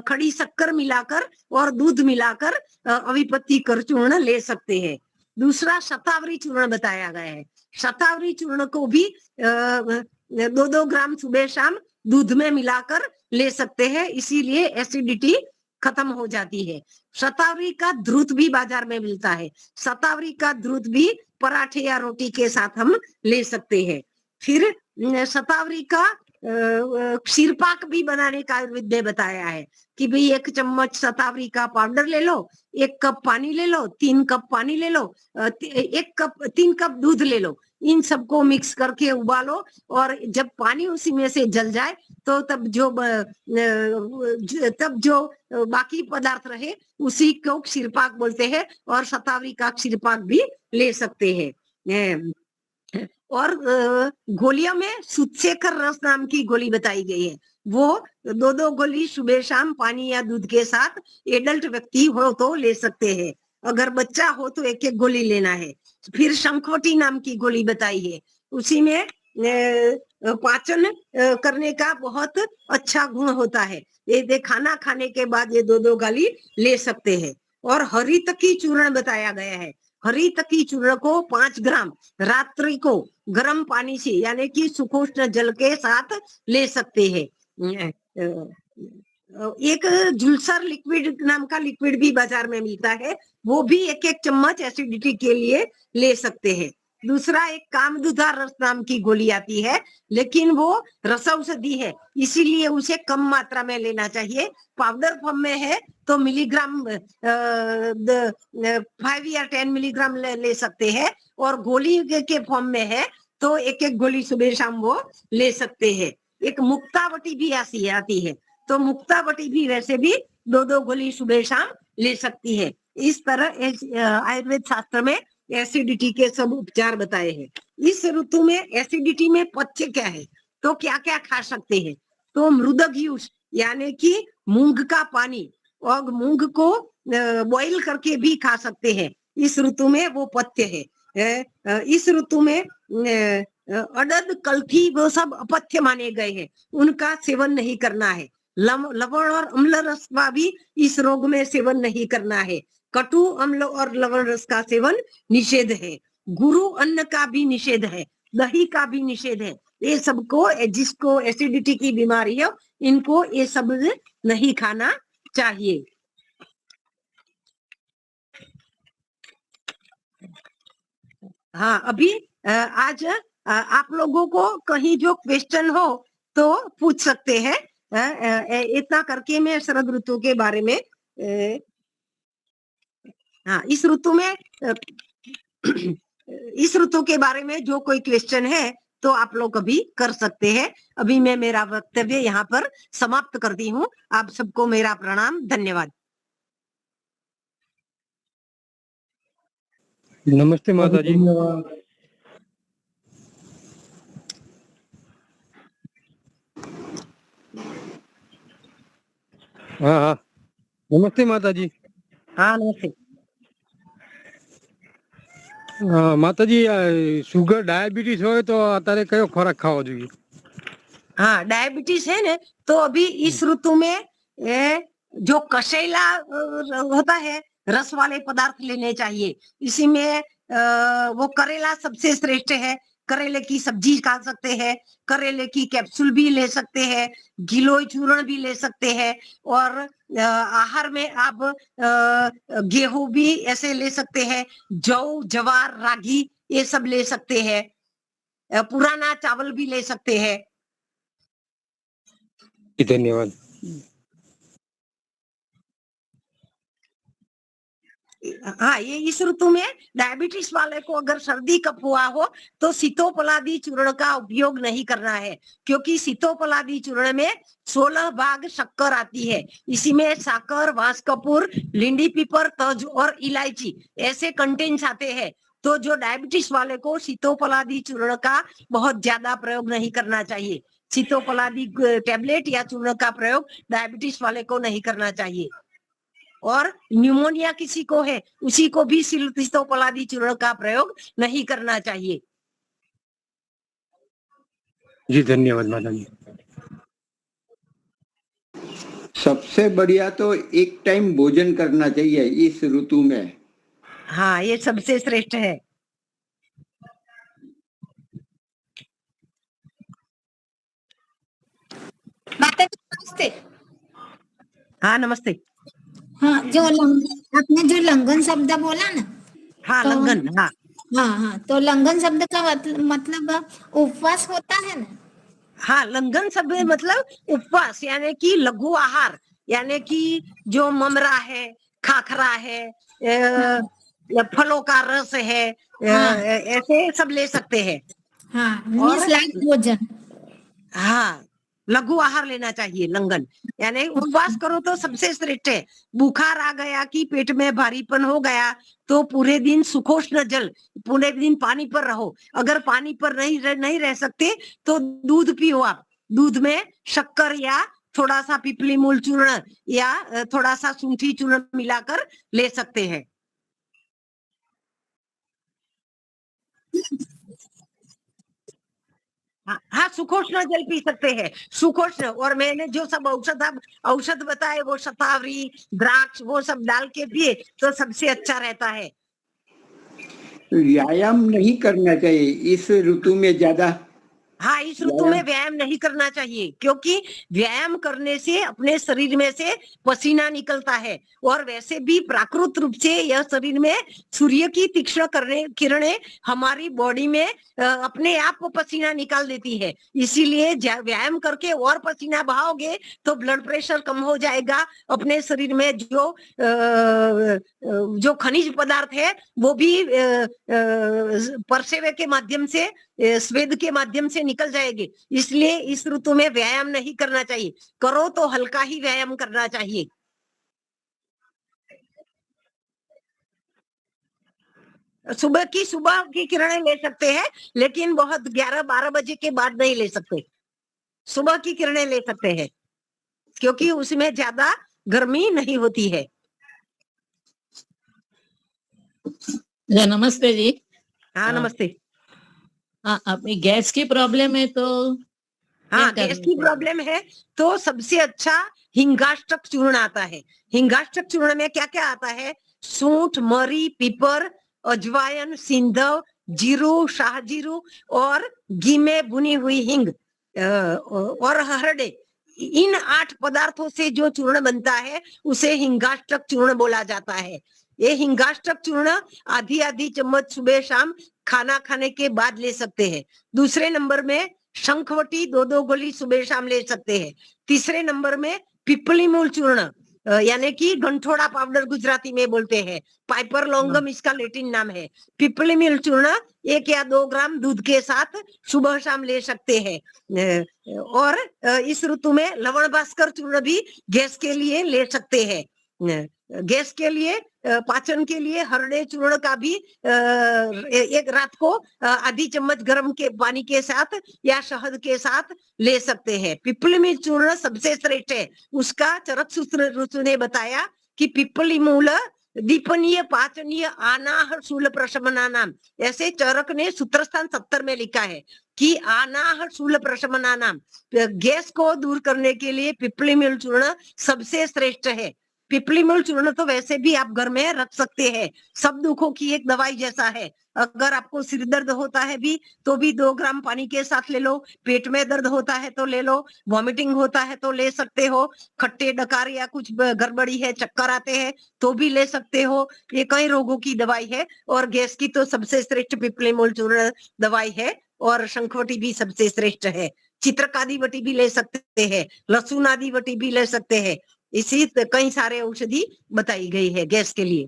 खड़ी शक्कर मिलाकर और दूध मिलाकर अविपत्तिकर चूर्ण ले सकते हैं। दूसरा शतावरी चूर्ण बताया गया है। शतावरी चूर्ण को भी 2-2 ग्राम सुबह शाम दूध में मिलाकर ले सकते हैं, इसीलिए एसिडिटी खत्म हो जाती है। शतावरी का द्रुत भी बाजार में मिलता है। शतावरी का द्रुत भी पराठे या रोटी के साथ हम ले सकते हैं। फिर शतावरी का क्षीरपाक भी बनाने का आयुर्वेद ने बताया है कि भाई 1 चम्मच शतावरी का पाउडर ले लो, 1 कप पानी ले लो, 3 कप पानी ले लो, 3 कप दूध ले लो, इन सबको मिक्स करके उबालो, और जब पानी उसी में से जल जाए तो तब जो बाकी पदार्थ रहे उसी को क्षीरपाक बोलते हैं, और शतावरी का क्षीरपाक भी ले सकते हैं। और गोलियों में सुतशेखर रस नाम की गोली बताई गई है। वो 2-2 गोली सुबह शाम पानी या दूध के साथ एडल्ट व्यक्ति हो तो ले सकते हैं, अगर बच्चा हो तो 1-1 गोली लेना है। फिर शंखवटी नाम की गोली बताई है, उसी में पाचन करने का बहुत अच्छा गुण होता है। ये खाना खाने के बाद ये 2-2 गोली ले सकते हैं। और हरितकी चूर्ण बताया गया है। हरितकी चूर्ण को 5 ग्राम रात्रि को गर्म पानी से यानी कि सुखोष्ण जल के साथ ले सकते हैं। एक जुल्सर लिक्विड नाम का लिक्विड भी बाजार में मिलता है, वो भी 1-1 चम्मच एसिडिटी के लिए ले सकते हैं। दूसरा एक कामदुधा रस नाम की गोली आती है, लेकिन वो रस औषधि है, इसीलिए उसे कम मात्रा में लेना चाहिए। पाउडर फॉर्म में है तो मिलीग्राम 5 या 10 मिलीग्राम ले सकते हैं, और गोली के फॉर्म में है तो 1-1 गोली सुबह शाम वो ले सकते हैं। एक मुक्तावटी भी आती है, तो मुक्तावटी भी वैसे भी 2-2 गोली सुबह शाम ले सकती है। इस तरह आयुर्वेद शास्त्र में एसिडिटी के सब उपचार बताए हैं। इस ऋतु में एसिडिटी में पथ्य क्या है, तो क्या क्या खा सकते हैं? तो मृदघ्यूष यानी कि मूंग का पानी, और मूंग को बॉईल करके भी खा सकते हैं, इस ऋतु में वो पथ्य है। इस ऋतु में अड़द कल्थी वो सब अपथ्य माने गए हैं, उनका सेवन नहीं करना है। लवण और अम्ल रस का भी इस रोग में सेवन नहीं करना है। कटु अम्ल और लवण रस का सेवन निषेध है। गुरु अन्न का भी निषेध है, दही का भी निषेध है। ये सबको, जिसको एसिडिटी की बीमारी है, इनको ये सब नहीं खाना चाहिए। हाँ, अभी आज आप लोगों को कहीं जो क्वेश्चन हो तो पूछ सकते हैं। इतना करके मैं शरद ऋतु के बारे में, हाँ, इस ऋतु के बारे में जो कोई क्वेश्चन है तो आप लोग अभी कर सकते हैं। अभी मैं मेरा वक्तव्य यहाँ पर समाप्त करती हूँ। आप सबको मेरा प्रणाम, धन्यवाद। नमस्ते माता जी। हाँ हाँ, नमस्ते माता जी। हाँ, नमस्ते। માતાજી સુગર ડાયાબિટીસ હોય તો અત્યારે કયો ખોરાક ખાવો જોઈએ? हाँ, डायबिटीज है ना, तो अभी इस ऋतु में जो कशेला होता है, रस वाले पदार्थ लेने चाहिए। इसी में वो करेला सबसे श्रेष्ठ है। करेले की सब्जी खा सकते हैं, करेले की कैप्सूल भी ले सकते हैं, गिलोय चूर्ण भी ले सकते हैं, और आहार में आप गेहूं भी ऐसे ले सकते हैं, जौ, जवार, रागी ये सब ले सकते हैं, पुराना चावल भी ले सकते हैं। धन्यवाद। हाँ, ये इस ऋतु में डायबिटीज वाले को अगर सर्दी कफ हुआ हो तो सीतोपलादी चूर्ण का उपयोग नहीं करना है, क्योंकि सीतोपलादी चूर्ण में 16 भाग शक्कर आती है। इसी में साकर, वांस कपूर, लिंडी पीपर, तज और इलायची ऐसे कंटेंट्स आते हैं। तो जो डायबिटीज वाले को सीतोपलादी चूर्ण का बहुत ज्यादा प्रयोग नहीं करना चाहिए। सीतोपलादी टेबलेट या चूर्ण का प्रयोग डायबिटीज वाले को नहीं करना चाहिए। और न्यूमोनिया किसी को है, उसी को भी सीतोपलादी चूर्ण का प्रयोग नहीं करना चाहिए। जी धन्यवाद माता जी। सबसे बढ़िया तो एक टाइम भोजन करना चाहिए इस ऋतु में। हाँ, ये सबसे श्रेष्ठ है। नमस्ते। हाँ, नमस्ते। हाँ, आपने जो लंघन शब्द बोला ना, हाँ, तो लंघन, हाँ हाँ हाँ, तो लंघन शब्द का मतलब उपवास होता है ना? हाँ, लंघन शब्द मतलब उपवास, यानी कि लघु आहार, यानी कि जो ममरा है, खाखरा है, या फलों का रस है, हाँ। ऐसे सब ले सकते हैं। हाँ, और मीन्स लाइट भोजन। हाँ, लघु आहार लेना चाहिए लंगन, यानी उपवास करो तो सबसे श्रेष्ठ है। बुखार आ गया कि पेट में भारीपन हो गया तो पूरे दिन सुखोष्ण जल, पूरे दिन पानी पर रहो। अगर पानी पर नहीं रह सकते तो दूध पियो आप। दूध में शक्कर या थोड़ा सा पिपली मूल चूर्ण या थोड़ा सा सूंठी चूर्ण मिलाकर ले सकते हैं। हाँ, सुखोष्ण जल पी सकते हैं, सुखोष्ण। और मैंने जो सब औषध बताए वो शतावरी, द्राक्ष, वो सब डाल के पिए तो सबसे अच्छा रहता है। व्यायाम नहीं करना चाहिए इस ऋतु में ज्यादा। हाँ, इस ऋतु में व्यायाम नहीं करना चाहिए, क्योंकि व्यायाम करने से अपने शरीर में से पसीना निकलता है, और वैसे भी प्राकृतिक रूप से यह शरीर में सूर्य की तीक्ष्ण किरणें हमारी बॉडी में अपने आप को पसीना निकाल देती है। इसीलिए व्यायाम करके और पसीना बहाओगे तो ब्लड प्रेशर कम हो जाएगा। अपने शरीर में जो खनिज पदार्थ है वो भी परसेवे के माध्यम से, स्वेद के माध्यम से निकल जाएंगे। इसलिए इस ऋतु में व्यायाम नहीं करना चाहिए, करो तो हल्का ही व्यायाम करना चाहिए। सुबह की किरणें ले सकते हैं, लेकिन बहुत 11-12 बजे के बाद नहीं ले सकते। सुबह की किरणें ले सकते हैं, क्योंकि उसमें ज्यादा गर्मी नहीं होती है। नमस्ते जी। हाँ, नमस्ते। हाँ, अपनी गैस की प्रॉब्लम है तो हाँ, गैस की प्रॉब्लम है तो सबसे अच्छा हिंगाष्टक चूर्ण आता है। हिंगाष्टक चूर्ण में क्या क्या आता है? सूंठ, मरी, पीपर, अजवायन, सिंधव, जीरू, शाहजीरू और घी में भुनी हुई हिंग और हरड़े। इन 8 पदार्थों से जो चूर्ण बनता है उसे हिंगाष्टक चूर्ण बोला जाता है। ये हिंगाष्टक चूर्ण आधी चम्मच सुबह शाम खाना खाने के बाद ले सकते हैं। दूसरे नंबर में शंखवटी 2-2 गोली सुबह शाम ले सकते हैं। तीसरे नंबर में पिपली मूल चूर्ण, यानी कि गंठोड़ा पाउडर गुजराती में बोलते हैं, पाइपर लॉन्गम इसका लैटिन नाम है। पिपली मूल चूर्ण 1 या 2 ग्राम दूध के साथ सुबह शाम ले सकते हैं। और इस ऋतु में लवण भास्कर चूर्ण भी गैस के लिए ले सकते हैं। गैस के लिए, पाचन के लिए हरड़े चूर्ण का भी एक रात को आधी चम्मच गर्म के पानी के साथ या शहद के साथ ले सकते हैं। पिपली मूल चूर्ण सबसे श्रेष्ठ है। उसका चरक सूत्र ऋषि ने बताया कि पिपली मूल दीपनीय पाचनीय आनाह शूल प्रशमना नाम, ऐसे चरक ने सूत्रस्थान 70 में लिखा है कि आनाह शूल प्रशमना नाम, गैस को दूर करने के लिए पिपली मूल चूर्ण सबसे श्रेष्ठ है। पिपली मूल चूर्ण तो वैसे भी आप घर में रख सकते हैं, सब दुखों की एक दवाई जैसा है। अगर आपको सिर दर्द होता है भी तो भी 2 ग्राम पानी के साथ ले लो, पेट में दर्द होता है तो ले लो, वॉमिटिंग होता है तो ले सकते हो, खट्टे डकार या कुछ गड़बड़ी है, चक्कर आते हैं तो भी ले सकते हो। ये कई रोगों की दवाई है, और गैस की तो सबसे श्रेष्ठ पिपली मूल चूर्ण दवाई है। और शंखवटी भी सबसे श्रेष्ठ है। चित्रकादी वटी भी ले सकते हैं, लहसुन आदि वटी भी ले सकते हैं। इसी कई सारे औषधि बताई गई है गैस के लिए।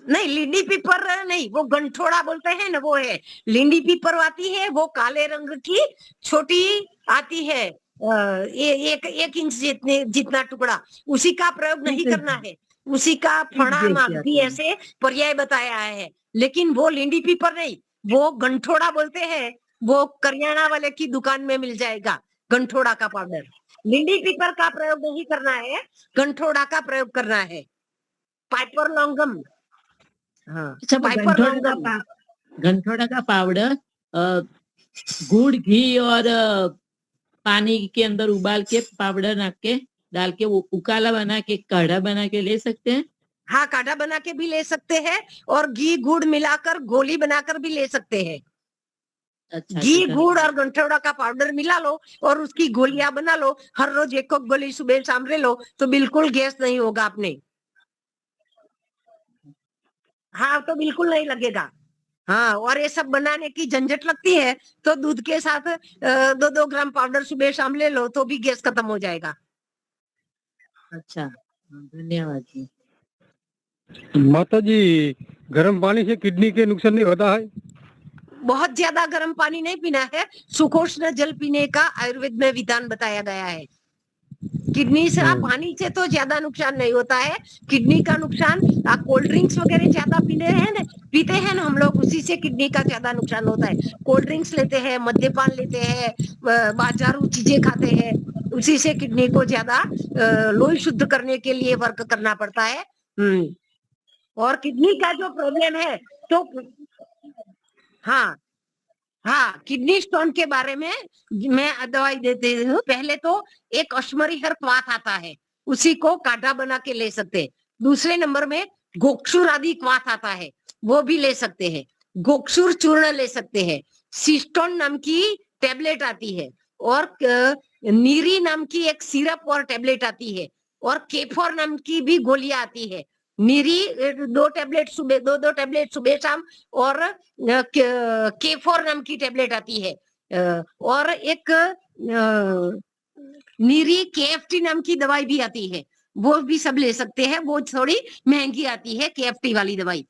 नहीं, लिंडी पीपर नहीं, वो गंठोड़ा बोलते हैं ना, वो है। लिंडी पीपर आती है, वो काले रंग की छोटी आती है, एक इंच जितना टुकड़ा, उसी का प्रयोग नहीं करना है। उसी का फणा मागधी ऐसे पर्याय बताया है, लेकिन वो लिंडी पीपर नहीं, वो गंठोड़ा बोलते हैं। वो करियाना वाले की दुकान में मिल जाएगा गंठोड़ा का पाउडर। लिंडी पीपर का प्रयोग नहीं करना है, गंठोड़ा का प्रयोग करना है। पाइपर लॉन्गम, हाँ, अच्छा, पाइपर लॉन्गम। गंठोड़ा का पाउडर गुड़, घी और पानी के अंदर उबाल के पाउडर डाल के वो उकाला बना के काढ़ा बना के ले सकते हैं। हाँ, काढ़ा बना के भी ले सकते हैं, और घी गुड़ मिलाकर गोली बनाकर भी ले सकते हैं। अच्छा, घी गुड़ और गंठोड़ा का पाउडर मिला लो और उसकी गोलियां बना लो, हर रोज 1 गोली सुबह शाम ले लो तो बिल्कुल गैस नहीं होगा आपने। हाँ, तो बिल्कुल नहीं लगेगा। हाँ, और ये सब बनाने की झंझट लगती है तो दूध के साथ 2-2 ग्राम पाउडर सुबह शाम ले लो तो भी गैस खत्म हो जाएगा। अच्छा, धन्यवाद जी। माता जी, गर्म पानी से किडनी के नुकसान नहीं होता है? बहुत ज्यादा गर्म पानी नहीं पीना है, सुखोष्ण जल पीने का आयुर्वेद में विधान बताया गया है। किडनी से पानी से तो ज्यादा नुकसान नहीं होता है। किडनी का नुकसान आप कोल्ड ड्रिंक्स वगैरह ज्यादा पीते हैं ना हम लोग, उसी से किडनी का ज्यादा नुकसान होता है। कोल्ड ड्रिंक्स लेते हैं, मद्यपान लेते हैं, बाजारू चीजें खाते हैं, उसी से किडनी को ज्यादा लोही शुद्ध करने के लिए वर्क करना पड़ता है। और किडनी का जो प्रॉब्लम है तो हाँ हाँ, किडनी स्टोन के बारे में मैं दवाई देती हूँ। पहले तो एक अश्मरी हर क्वाथ आता है, उसी को काढ़ा बना के ले सकते हैं। दूसरे नंबर में गोक्षुर आदि क्वाथ आता है, वो भी ले सकते हैं। गोक्षुर चूर्ण ले सकते हैं। सिस्टोन नाम की टेबलेट आती है, और नीरी नाम की एक सिरप और टेबलेट आती है, और केफोर नाम की भी गोलियां आती है। नीरी 2 टेबलेट सुबह, 2 टेबलेट सुबह शाम, और K4 नाम की टेबलेट आती है, और एक नीरी KFT नाम की दवाई भी आती है, वो भी सब ले सकते हैं। वो थोड़ी महंगी आती है KFT वाली दवाई।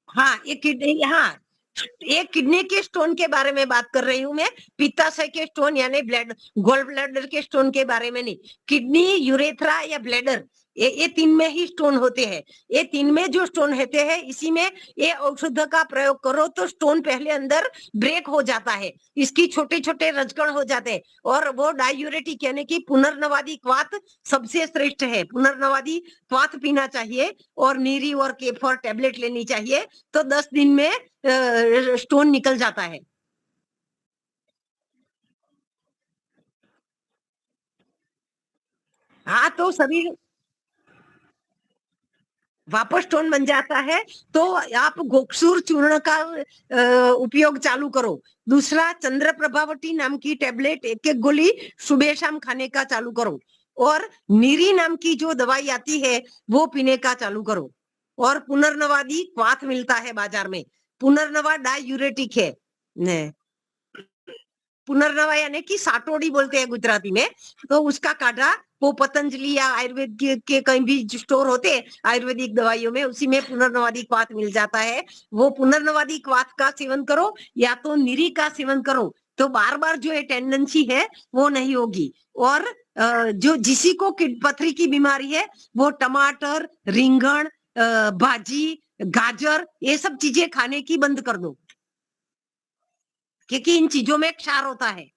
हाँ, एक किडनी के स्टोन के बारे में बात कर रही हूँ मैं, पित्ताशय के स्टोन यानी गोल ब्लैडर के स्टोन के बारे में नहीं। किडनी, यूरेथ्रा या ब्लैडर, ये 3 में ही स्टोन होते हैं। ये 3 में जो स्टोन होते हैं, इसी में ये औषध का प्रयोग करो तो स्टोन पहले अंदर ब्रेक हो जाता है, इसकी छोटे छोटे रजकण हो जाते हैं, और वो डायूरेटिक यानी कि पुनर्नवादी क्वाथ सबसे श्रेष्ठ है। पुनर्नवादी क्वाथ पीना चाहिए, और नीरी और केफर टेबलेट लेनी चाहिए, तो 10 दिन में स्टोन निकल जाता है। हाँ, तो शरीर वापस स्टोन बन जाता है, तो आप गोक्षुर चूर्ण का उपयोग चालू करो। दूसरा, चंद्र प्रभावती नाम की टेबलेट 1-1 गोली सुबह शाम खाने का चालू करो, और नीरी नाम की जो दवाई आती है वो पीने का चालू करो। और पुनर्नवादी क्वाथ मिलता है बाजार में, पुनर्नवा डायूरेटिक है ने। पुनर्नवा यानी कि साटोड़ी बोलते हैं गुजराती में, तो उसका काढ़ा वो पतंजलि या आयुर्वेद के कहीं भी स्टोर होते हैं आयुर्वेदिक दवाइयों में, उसी में पुनर्नवादी क्वाथ मिल जाता है। वो पुनर्नवादी क्वाथ का सेवन करो, या तो निरी का सेवन करो, तो बार बार जो ये टेंडेंसी है वो नहीं होगी। और जो जिसी को पथरी की बीमारी है, वो टमाटर, रिंगण, भाजी, गाजर, ये सब चीजें खाने की बंद कर दो, क्योंकि इन चीजों में क्षार होता है।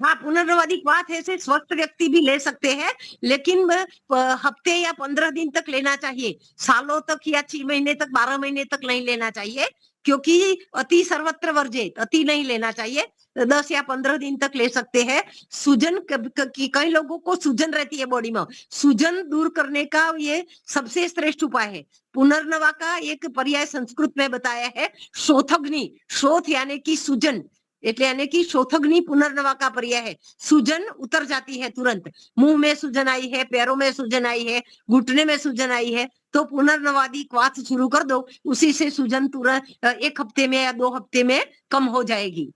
हाँ, पुनर्नवादी क्वाथ ऐसे स्वस्थ व्यक्ति भी ले सकते हैं, लेकिन हफ्ते या 15 दिन तक लेना चाहिए। सालों तक या 6 महीने तक, 12 महीने तक नहीं लेना चाहिए, क्योंकि अति सर्वत्र वर्जित, अति नहीं लेना चाहिए। 10 या 15 दिन तक ले सकते हैं। सूजन कई लोगों को सूजन रहती है बॉडी में, सूजन दूर करने का ये सबसे श्रेष्ठ उपाय है। पुनर्नवा का एक पर्याय संस्कृत में बताया है, शोथग्नि। शोथ यानी कि सूजन, એટલે यानी कि शोथग्नि पुनर्नवा का पर्याय है। सूजन उतर जाती है तुरंत, मुंह में सूजन आई है, पैरों में सूजन आई है, घुटने में सूजन आई है, तो पुनर्नवादी क्वाथ शुरू कर दो, उसी से सूजन तुरंत 1 हफ्ते में या 2 हफ्ते में कम हो जाएगी।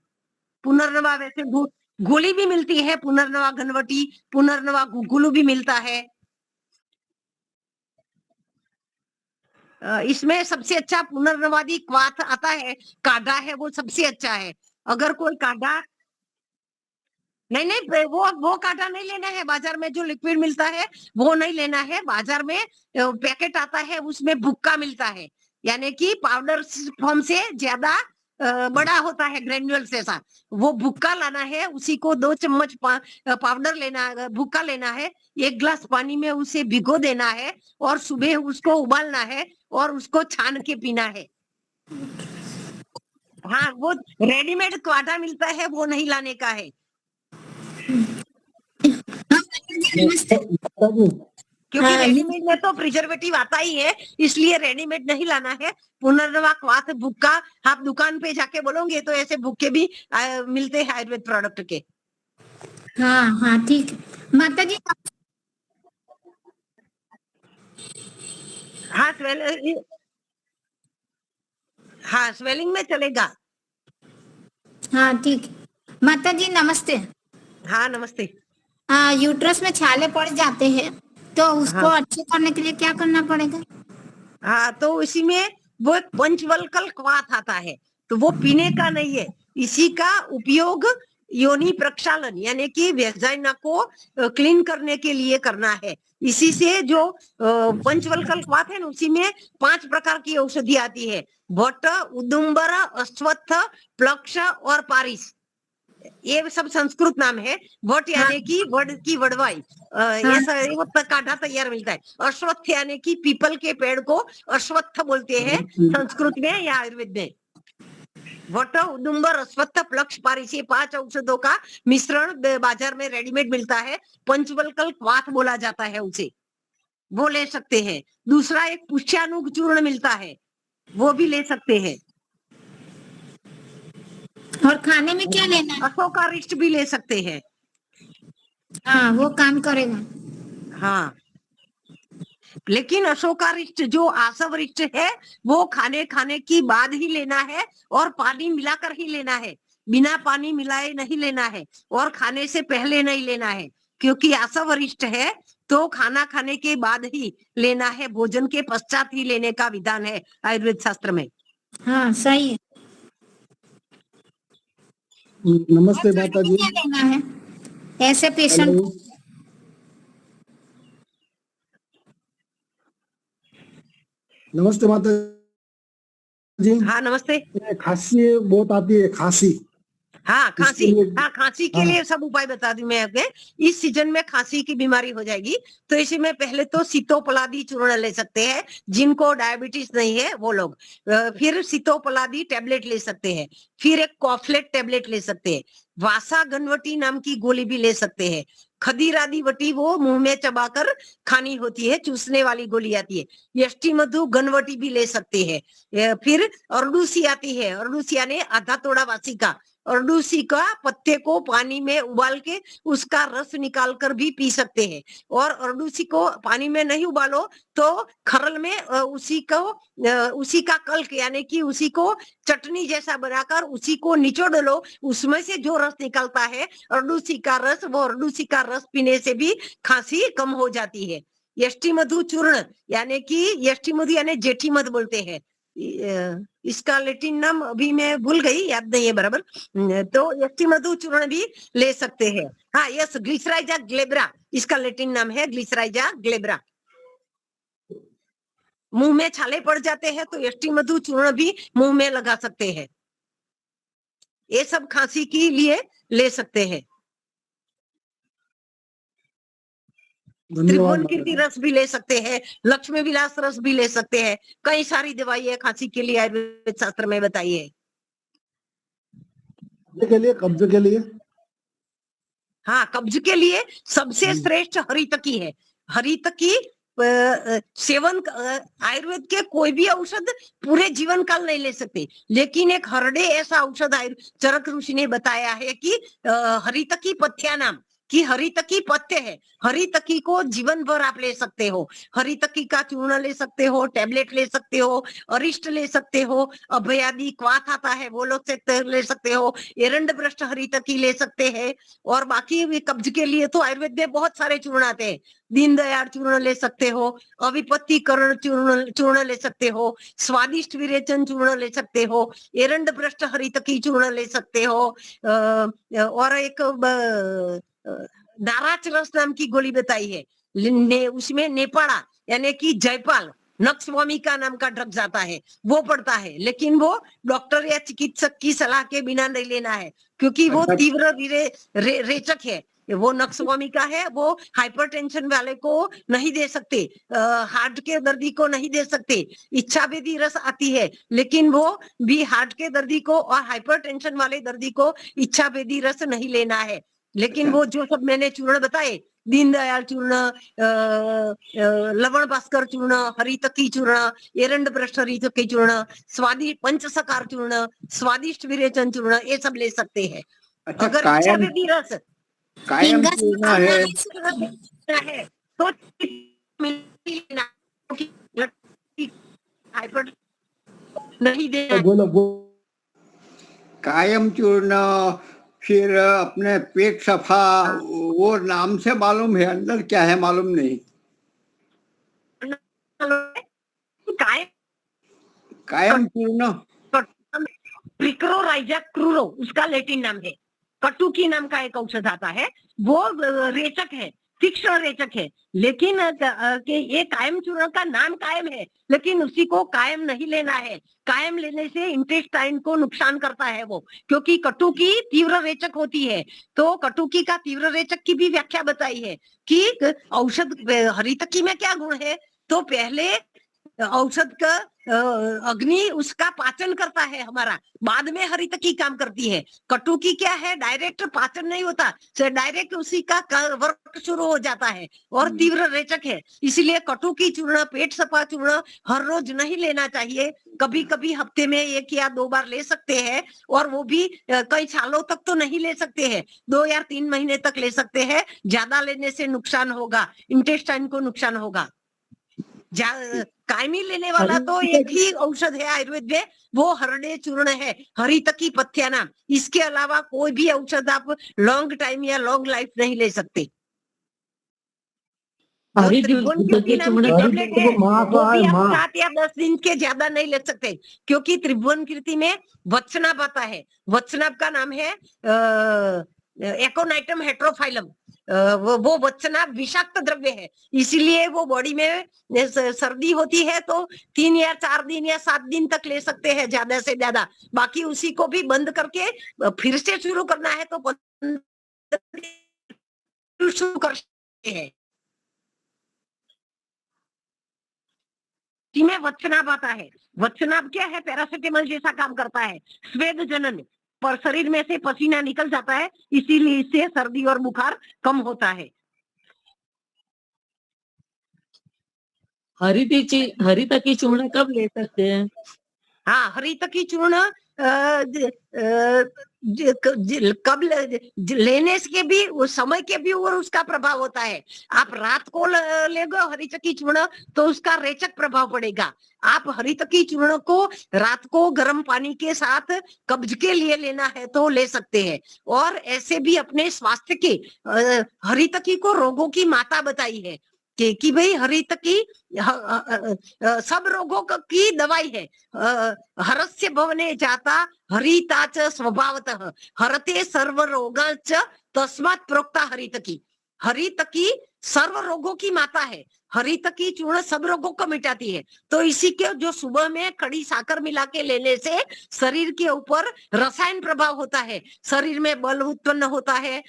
पुनर्नवा वैसे गोली भी मिलती है, पुनर्नवा घनवटी, पुनर्नवा गुगुलू भी मिलता है। इसमें सबसे अच्छा पुनर्नवादी क्वाथ आता है, काढ़ा है, वो सबसे अच्छा है। अगर कोई काढ़ा नहीं नहीं, वो काढ़ा नहीं लेना है। बाजार में जो लिक्विड मिलता है वो नहीं लेना है। बाजार में पैकेट आता है, उसमें भुक्का मिलता है, यानी कि पाउडर फॉर्म से ज्यादा बड़ा होता है, ग्रेन्यूल्स जैसा। वो भुक्का लाना है, उसी को 2 चम्मच पाउडर लेना, भुक्का लेना है, 1 गिलास पानी में उसे भिगो देना है, और सुबह उसको उबालना है, और उसको छान के पीना है। हाँ, वो रेडीमेड काढ़ा मिलता है, वो नहीं लाने का है, नमस्ते। क्योंकि हाँ, रेडीमेड में तो प्रिजर्वेटिव आता ही है, इसलिए रेडीमेड नहीं लाना है। पुनर्नवा क्वाथ भुक्का आप दुकान पे जाके बोलोगे तो ऐसे भुक्के भी मिलते हैं आयुर्वेद प्रोडक्ट के। हाँ हाँ, ठीक है माता जी। हाँ, हाँ, स्वेलिंग में चलेगा। हाँ ठीक है। माता जी नमस्ते। हाँ, नमस्ते। यूट्रस में छाले पड़ जाते हैं तो उसको हाँ अच्छे करने के लिए क्या करना पड़ेगा? हाँ, तो इसी में वो एक पंचवल्कल क्वाथ आता है, तो वो पीने का नहीं है, इसी का उपयोग योनि प्रक्षालन यानी कि वेजाइना को क्लीन करने के लिए करना है। इसी से जो पंचवल्कल क्वाथ है ना, उसी में 5 प्रकार की औषधि आती है, भट्ट, उदुम्बर, अश्वत्थ, प्लक्ष और पारिस। ये सब संस्कृत नाम है। वट यानी कि वड की वडवाई, ये वो काढ़ा तैयार मिलता है। अश्वत्थ यानी कि पीपल के पेड़ को अश्वत्थ बोलते हैं संस्कृत में या आयुर्वेद में। वट, उदुम्बर, अश्वत्थ, प्लक्ष, पारिस, ये 5 औषधों का मिश्रण बाजार में रेडीमेड मिलता है, पंचवल्कल क्वाथ बोला जाता है उसे, वो ले सकते हैं। दूसरा एक पुष्यानुग चूर्ण मिलता है, वो भी ले सकते हैं। और खाने में क्या लेना है? अशोकारिष्ट भी ले सकते हैं। हाँ वो काम करेगा। हाँ, लेकिन अशोकारिष्ट जो आसवरिष्ट है वो खाने की बाद ही लेना है और पानी मिलाकर ही लेना है, बिना पानी मिलाए नहीं लेना है और खाने से पहले नहीं लेना है, क्योंकि आसवरिष्ट है तो खाना खाने के बाद ही लेना है, भोजन के पश्चात ही लेने का विधान है आयुर्वेद शास्त्र में। हाँ सही है। नमस्ते और माता खाने में जी। क्या लेना है ऐसे पेशेंट हेलो, को? नमस्ते माता जी। हाँ नमस्ते। ये खांसी बहुत आती है, खांसी। हाँ खांसी, इसके लिए हाँ खांसी के हाँ लिए सब उपाय बता दूं मैं आगे। इस सीजन में खांसी की बीमारी हो जाएगी तो इसी में पहले तो सीतोपलादी चूर्ण ले सकते हैं, जिनको डायबिटीज नहीं है वो लोग। फिर सीतोपलादी टेबलेट ले सकते हैं, फिर एक कॉफ्लेट टेबलेट ले सकते हैं, वासा गनवटी नाम की गोली भी ले सकते हैं, खदीरादी वटी वो मुंह में चबाकर खानी होती है, चूसने वाली गोली आती है, यष्टि मधु गनवटी भी ले सकते हैं। फिर अरडूसी आती है, अरडूसी यानी आधा तोड़ा वासी का, अरडूसी का पत्ते को पानी में उबाल के उसका रस निकाल कर भी पी सकते हैं। और अरडूसी को पानी में नहीं उबालो तो खरल में उसी का कल्क यानी कि उसी को चटनी जैसा बनाकर उसी को निचोड़ लो, उसमें से जो रस निकलता है अरडूसी का रस, वो अरडूसी का रस पीने से भी खांसी कम हो जाती है। यष्टि मधु चूर्ण यानी कि यष्टि मधु यानी जेठी मध बोलते हैं, इसका लेटिन नाम अभी मैं भूल गई, याद नहीं है बराबर। तो यष्टि मधु चूर्ण भी ले सकते हैं। हाँ यस, ग्लिसराइजा ग्लेब्रा इसका लेटिन नाम है, ग्लिसराइजा ग्लेब्रा। मुंह में छाले पड़ जाते हैं तो यष्टि मधु चूर्ण भी मुंह में लगा सकते हैं, ये सब खांसी के लिए ले सकते हैं। धन्यवाद त्रिभुवन माता कीर्ति जी। रस भी ले सकते हैं, लक्ष्मी विलास रस भी ले सकते हैं, कई सारी दवाई खांसी के लिए आयुर्वेद शास्त्र में बताई है। कब्ज के लिए हाँ, कब्ज के लिए सबसे श्रेष्ठ हरितकी है। हरितकी सेवन आयुर्वेद के कोई भी औषध पूरे जीवन काल नहीं ले सकते, लेकिन एक हरडे ऐसा औषध चरक ऋषि ने बताया है कि हरितकी पथ्या नाम कि हरितकी पथ्य है, हरितकी को जीवन भर आप ले सकते हो, हरितकी का चूर्ण ले सकते हो, टेबलेट ले सकते हो, अरिष्ट ले सकते हो, अभयादि क्वाथ आता है वो लोग से ले सकते हो, एरंड भ्रष्ट हरितकी ले सकते हैं। और बाकी भी कब्ज के लिए तो आयुर्वेद में बहुत सारे चूर्ण आते हैं, दीनदयाल चूर्ण ले सकते हो, अविपत्तिकरण चूर्ण ले सकते हो, स्वादिष्ट विरेचन चूर्ण ले सकते हो, एरंड भ्रष्ट हरितकी चूर्ण ले सकते हो, और एक नाराज रस नाम की गोली बताई है, उसमें नेपाड़ा यानी कि जयपाल नक्सवामी का नाम का ड्रग्स आता है वो पड़ता है, लेकिन वो डॉक्टर या चिकित्सक की सलाह के बिना नहीं लेना है, क्योंकि वो तीव्र रेचक है। वो नक्सवामी का है, वो हाइपरटेंशन वाले को नहीं दे सकते, हार्ट के दर्दी को नहीं दे सकते। इच्छा भेदी रस आती है, लेकिन वो भी हार्ट के दर्दी को और हाइपरटेंशन वाले दर्दी को इच्छा भेदी रस नहीं लेना है। लेकिन वो जो सब मैंने चूर्ण बताए, दीनदयाल चूर्ण, लवण भास्कर चूर्ण, हरितकी चूर्ण, एरंड भ्रष्ट हरितकी चूर्ण, स्वादिष्ट पंचसकार चूर्ण, स्वादिष्ट विरेचन चूर्ण, ये सब ले सकते हैं। अच्छा, अगर इच्छा भेदी रस कायम हिंगा चूर्ण है, तो हाइपर नहीं देना। बोलो कायम चूर्ण, फिर अपने पेट सफा, वो नाम से मालूम है, अंदर क्या है मालूम नहीं। काय कायम चूर्ण प्रिक्रोराइजा क्रूरो उसका लैटिन नाम है। कटुकी नाम का एक औषध आता है, वो रेचक है, तीक्ष्ण रेचक है, लेकिन कि ये कायम चूर्ण का नाम कायम है, लेकिन उसी को कायम नहीं लेना है। कायम लेने से इंटेस्टाइन को नुकसान करता है वो, क्योंकि कटुकी तीव्र रेचक होती है। तो कटुकी का तीव्र रेचक की भी व्याख्या बताई है कि औषध हरितकी में क्या गुण है। तो पहले औषध का अग्नि उसका पाचन करता है हमारा, बाद में हरितकी काम करती है। कटुकी क्या है, डायरेक्ट पाचन नहीं होता, डायरेक्ट उसी का वर्क शुरू हो जाता है और तीव्र रेचक है। इसलिए कटुकी चूर्ण, पेट सफा चूर्ण हर रोज नहीं लेना चाहिए, कभी कभी हफ्ते में 1 या 2 बार ले सकते हैं, और वो भी कई सालों तक तो नहीं ले सकते हैं, 2 या 3 महीने तक ले सकते हैं। ज्यादा लेने से नुकसान होगा, इंटेस्टाइन को नुकसान होगा। कायमी लेने वाला तो एक ही औषध है आयुर्वेद में, वो हरडे चूर्ण है, हरितकी पथ्या नाम। इसके अलावा कोई भी औषध आप लॉन्ग टाइम या लॉन्ग लाइफ नहीं ले सकते। त्रिभुवन कीर्ति नाम की टेबलेट है, वो भी आप 7 या 10 दिन के ज्यादा नहीं ले सकते, क्योंकि त्रिभुवन कीर्ति में वत्सनाभ आता है। वत्सनाभ का नाम है एकोनाइटम हेट्रोफाइलम। वो वत्सनाभ विषाक्त द्रव्य है, इसीलिए वो बॉडी में सर्दी होती है तो 3 या 4 दिन या 7 दिन तक ले सकते हैं ज्यादा से ज्यादा। बाकी उसी को भी बंद करके फिर से शुरू करना है तो शुरू कर सकते हैं। में वत्सनाभ आता है। वत्सनाभ क्या है, पैरासिटामोल जैसा काम करता है, स्वेद जनन, पर शरीर में से पसीना निकल जाता है, इसीलिए इससे सर्दी और बुखार कम होता है। हरितकी चूर्ण कब ले सकते हैं? हाँ, हरितकी चूर्ण कब लेने के भी, उस समय के भी और उसका प्रभाव होता है। आप रात को लेगो हरितकी चूर्ण तो उसका रेचक प्रभाव पड़ेगा। आप हरितकी चूर्ण को रात को गर्म पानी के साथ कब्ज के लिए लेना है तो ले सकते हैं। और ऐसे भी अपने स्वास्थ्य के हरितकी को रोगों की माता बताई है कि भाई हरितकी सब रोगों की दवाई है। हरस्य भवने जाता हरिता च स्वभावतः हरते सर्व रोगांच तस्मात् प्रोक्ता हरितकी। हरितकी सर्व रोगों की माता है, हरितकी चूर्ण सब रोगों को मिटाती है। तो इसी के जो सुबह में खड़ी साकर मिला के लेने से शरीर के ऊपर रसायन प्रभाव होता है, शरीर में बल उत्पन्न होता है,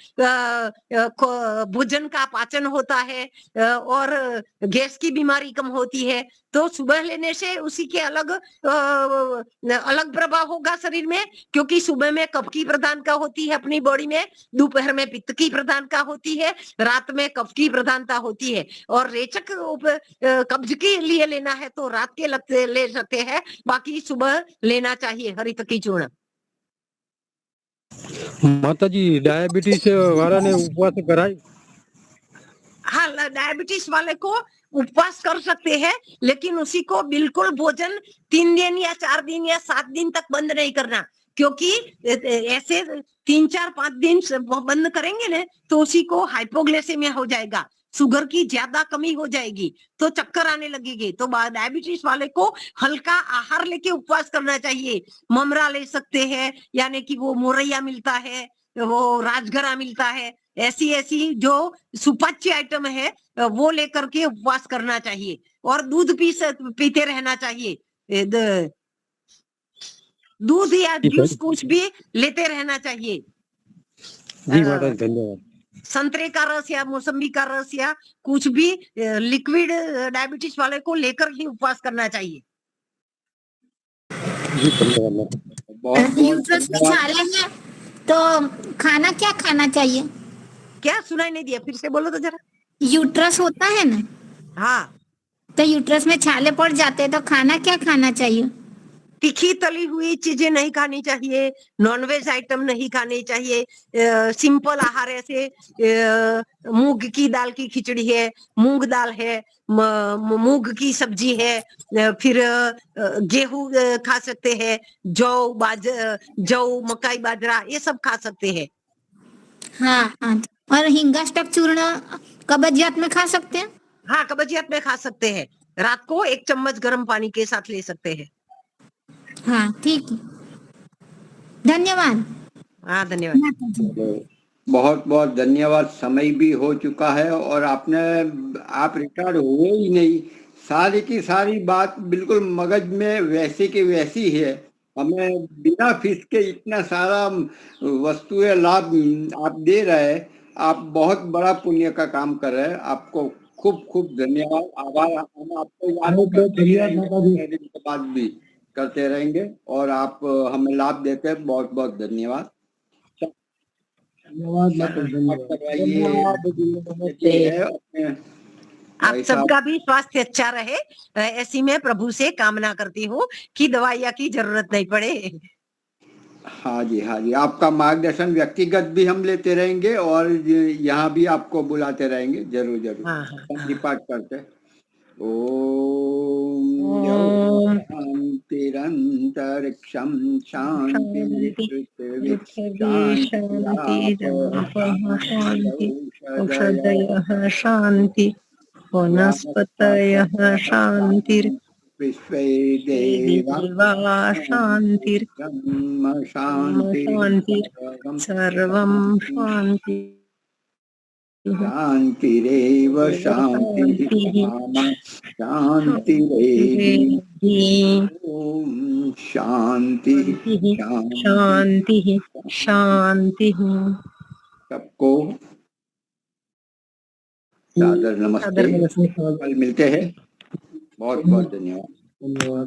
भोजन का पाचन होता है और गैस की बीमारी कम होती है। तो सुबह लेने से उसी के अलग अलग प्रभाव होगा शरीर में, क्योंकि सुबह में कफ की प्रधानता होती है अपनी बॉडी में, दोपहर में पित्त की प्रधानता होती है, रात में कफ की प्रधानता होती है। और रेचक कब्ज के लिए लेना है तो रात के लगते ले सकते हैं, बाकी सुबह लेना चाहिए हरितकी चूर्ण। माताजी डायबिटीज वाला ने उपवास कराई? हाँ, डायबिटीज वाले को उपवास कर सकते हैं, लेकिन उसी को बिल्कुल भोजन 3 दिन या 4 दिन या 7 दिन तक बंद नहीं करना, क्योंकि ऐसे 3, 4, 5 दिन बंद करेंगे ना तो उसी को हाइपोग्लाइसेमिया हो जाएगा, शुगर की ज्यादा कमी हो जाएगी, तो चक्कर आने लगेगी। तो डायबिटीज वाले को हल्का आहार लेके उपवास करना चाहिए। ममरा ले सकते हैं, यानी कि वो मोरैया मिलता है, वो राजगरा मिलता है, ऐसी जो सुपाच्य आइटम है वो लेकर के उपवास करना चाहिए। और दूध पीते रहना चाहिए, दूध या जूस कुछ भी लेते रहना चाहिए। जी माताजी, धन्यवाद। संतरे का रस या मौसम्बी का रस या कुछ भी लिक्विड डायबिटीज वाले को लेकर ही उपवास करना चाहिए। जी धन्यवाद। यूट्रस में छाले हैं तो खाना क्या खाना चाहिए? क्या सुनाई नहीं दिया, फिर से बोलो तो जरा। यूट्रस होता है ना, हाँ, तो यूट्रस में छाले पड़ जाते हैं तो खाना क्या खाना चाहिए? तीखी तली हुई चीजें नहीं खानी चाहिए, नॉनवेज आइटम नहीं खाने चाहिए। सिंपल आहार ऐसे मूंग की दाल की खिचड़ी है, मूंग दाल है, मूंग की सब्जी है, फिर गेहूं खा सकते हैं, जौ मकाई बाजरा ये सब खा सकते हैं। हाँ हाँ। और हिंगाष्टक चूर्ण कब्जियत में खा सकते हैं। हाँ, कब्जियत में खा सकते हैं। रात को 1 चम्मच गर्म पानी के साथ ले सकते हैं। हाँ ठीक है, धन्यवाद हाँ, धन्यवाद। माता जी। बहुत बहुत धन्यवाद। समय भी हो चुका है और आप रिटायर्ड हुए ही नहीं, सारी की सारी बात बिल्कुल मगज में वैसे की वैसी है। हमें बिना फीस के इतना सारा वस्तुएं लाभ आप दे रहे हैं। आप बहुत बड़ा पुण्य का काम कर रहे हैं। आपको खूब खूब धन्यवाद, आभार। हम आपको याद बहुत बहुत करते ही धन्यवाद रहेंगे, माता जी। 6 दिन के बाद भी करते रहेंगे। और आप हमें लाभ देते हैं, बहुत बहुत धन्यवाद। धन्यवाद माता जी, धन्यवाद। करवाइए है अपने आप भाई साहब। सबका भी स्वास्थ्य अच्छा रहे, ऐसी मैं प्रभु से कामना करती हूँ कि दवाइयाँ की जरूरत नहीं पड़े। हाँ जी, हाँ जी, आपका मार्गदर्शन व्यक्तिगत भी हम लेते रहेंगे और यहाँ भी आपको बुलाते रहेंगे, जरूर जरूर। हाँ, हाँ, संधि हाँ। पाठ करते हैं। ओम ओम शांतिरंतरिक्षं शांति शांति, पृथ्वी पृथ्वी शांति, रापः शांति, औषधयः औषधयः शांति, वनस्पतयः शांतिर्, विश्वे देवा देवा शांतिर्, ब्रह्म ब्रह्म शांति शांतिर्, सर्वं शांति। शांतिरेव शांति शांतिः सामा शांतिरेधि। शांतिरेधि, ओम शांति शांति। शांतिः शांतिः। सबको सादर सादर नमस्ते। नमस्ते। कल मिलते हैं। बहुत बहुत धन्यवाद। धन्यवाद।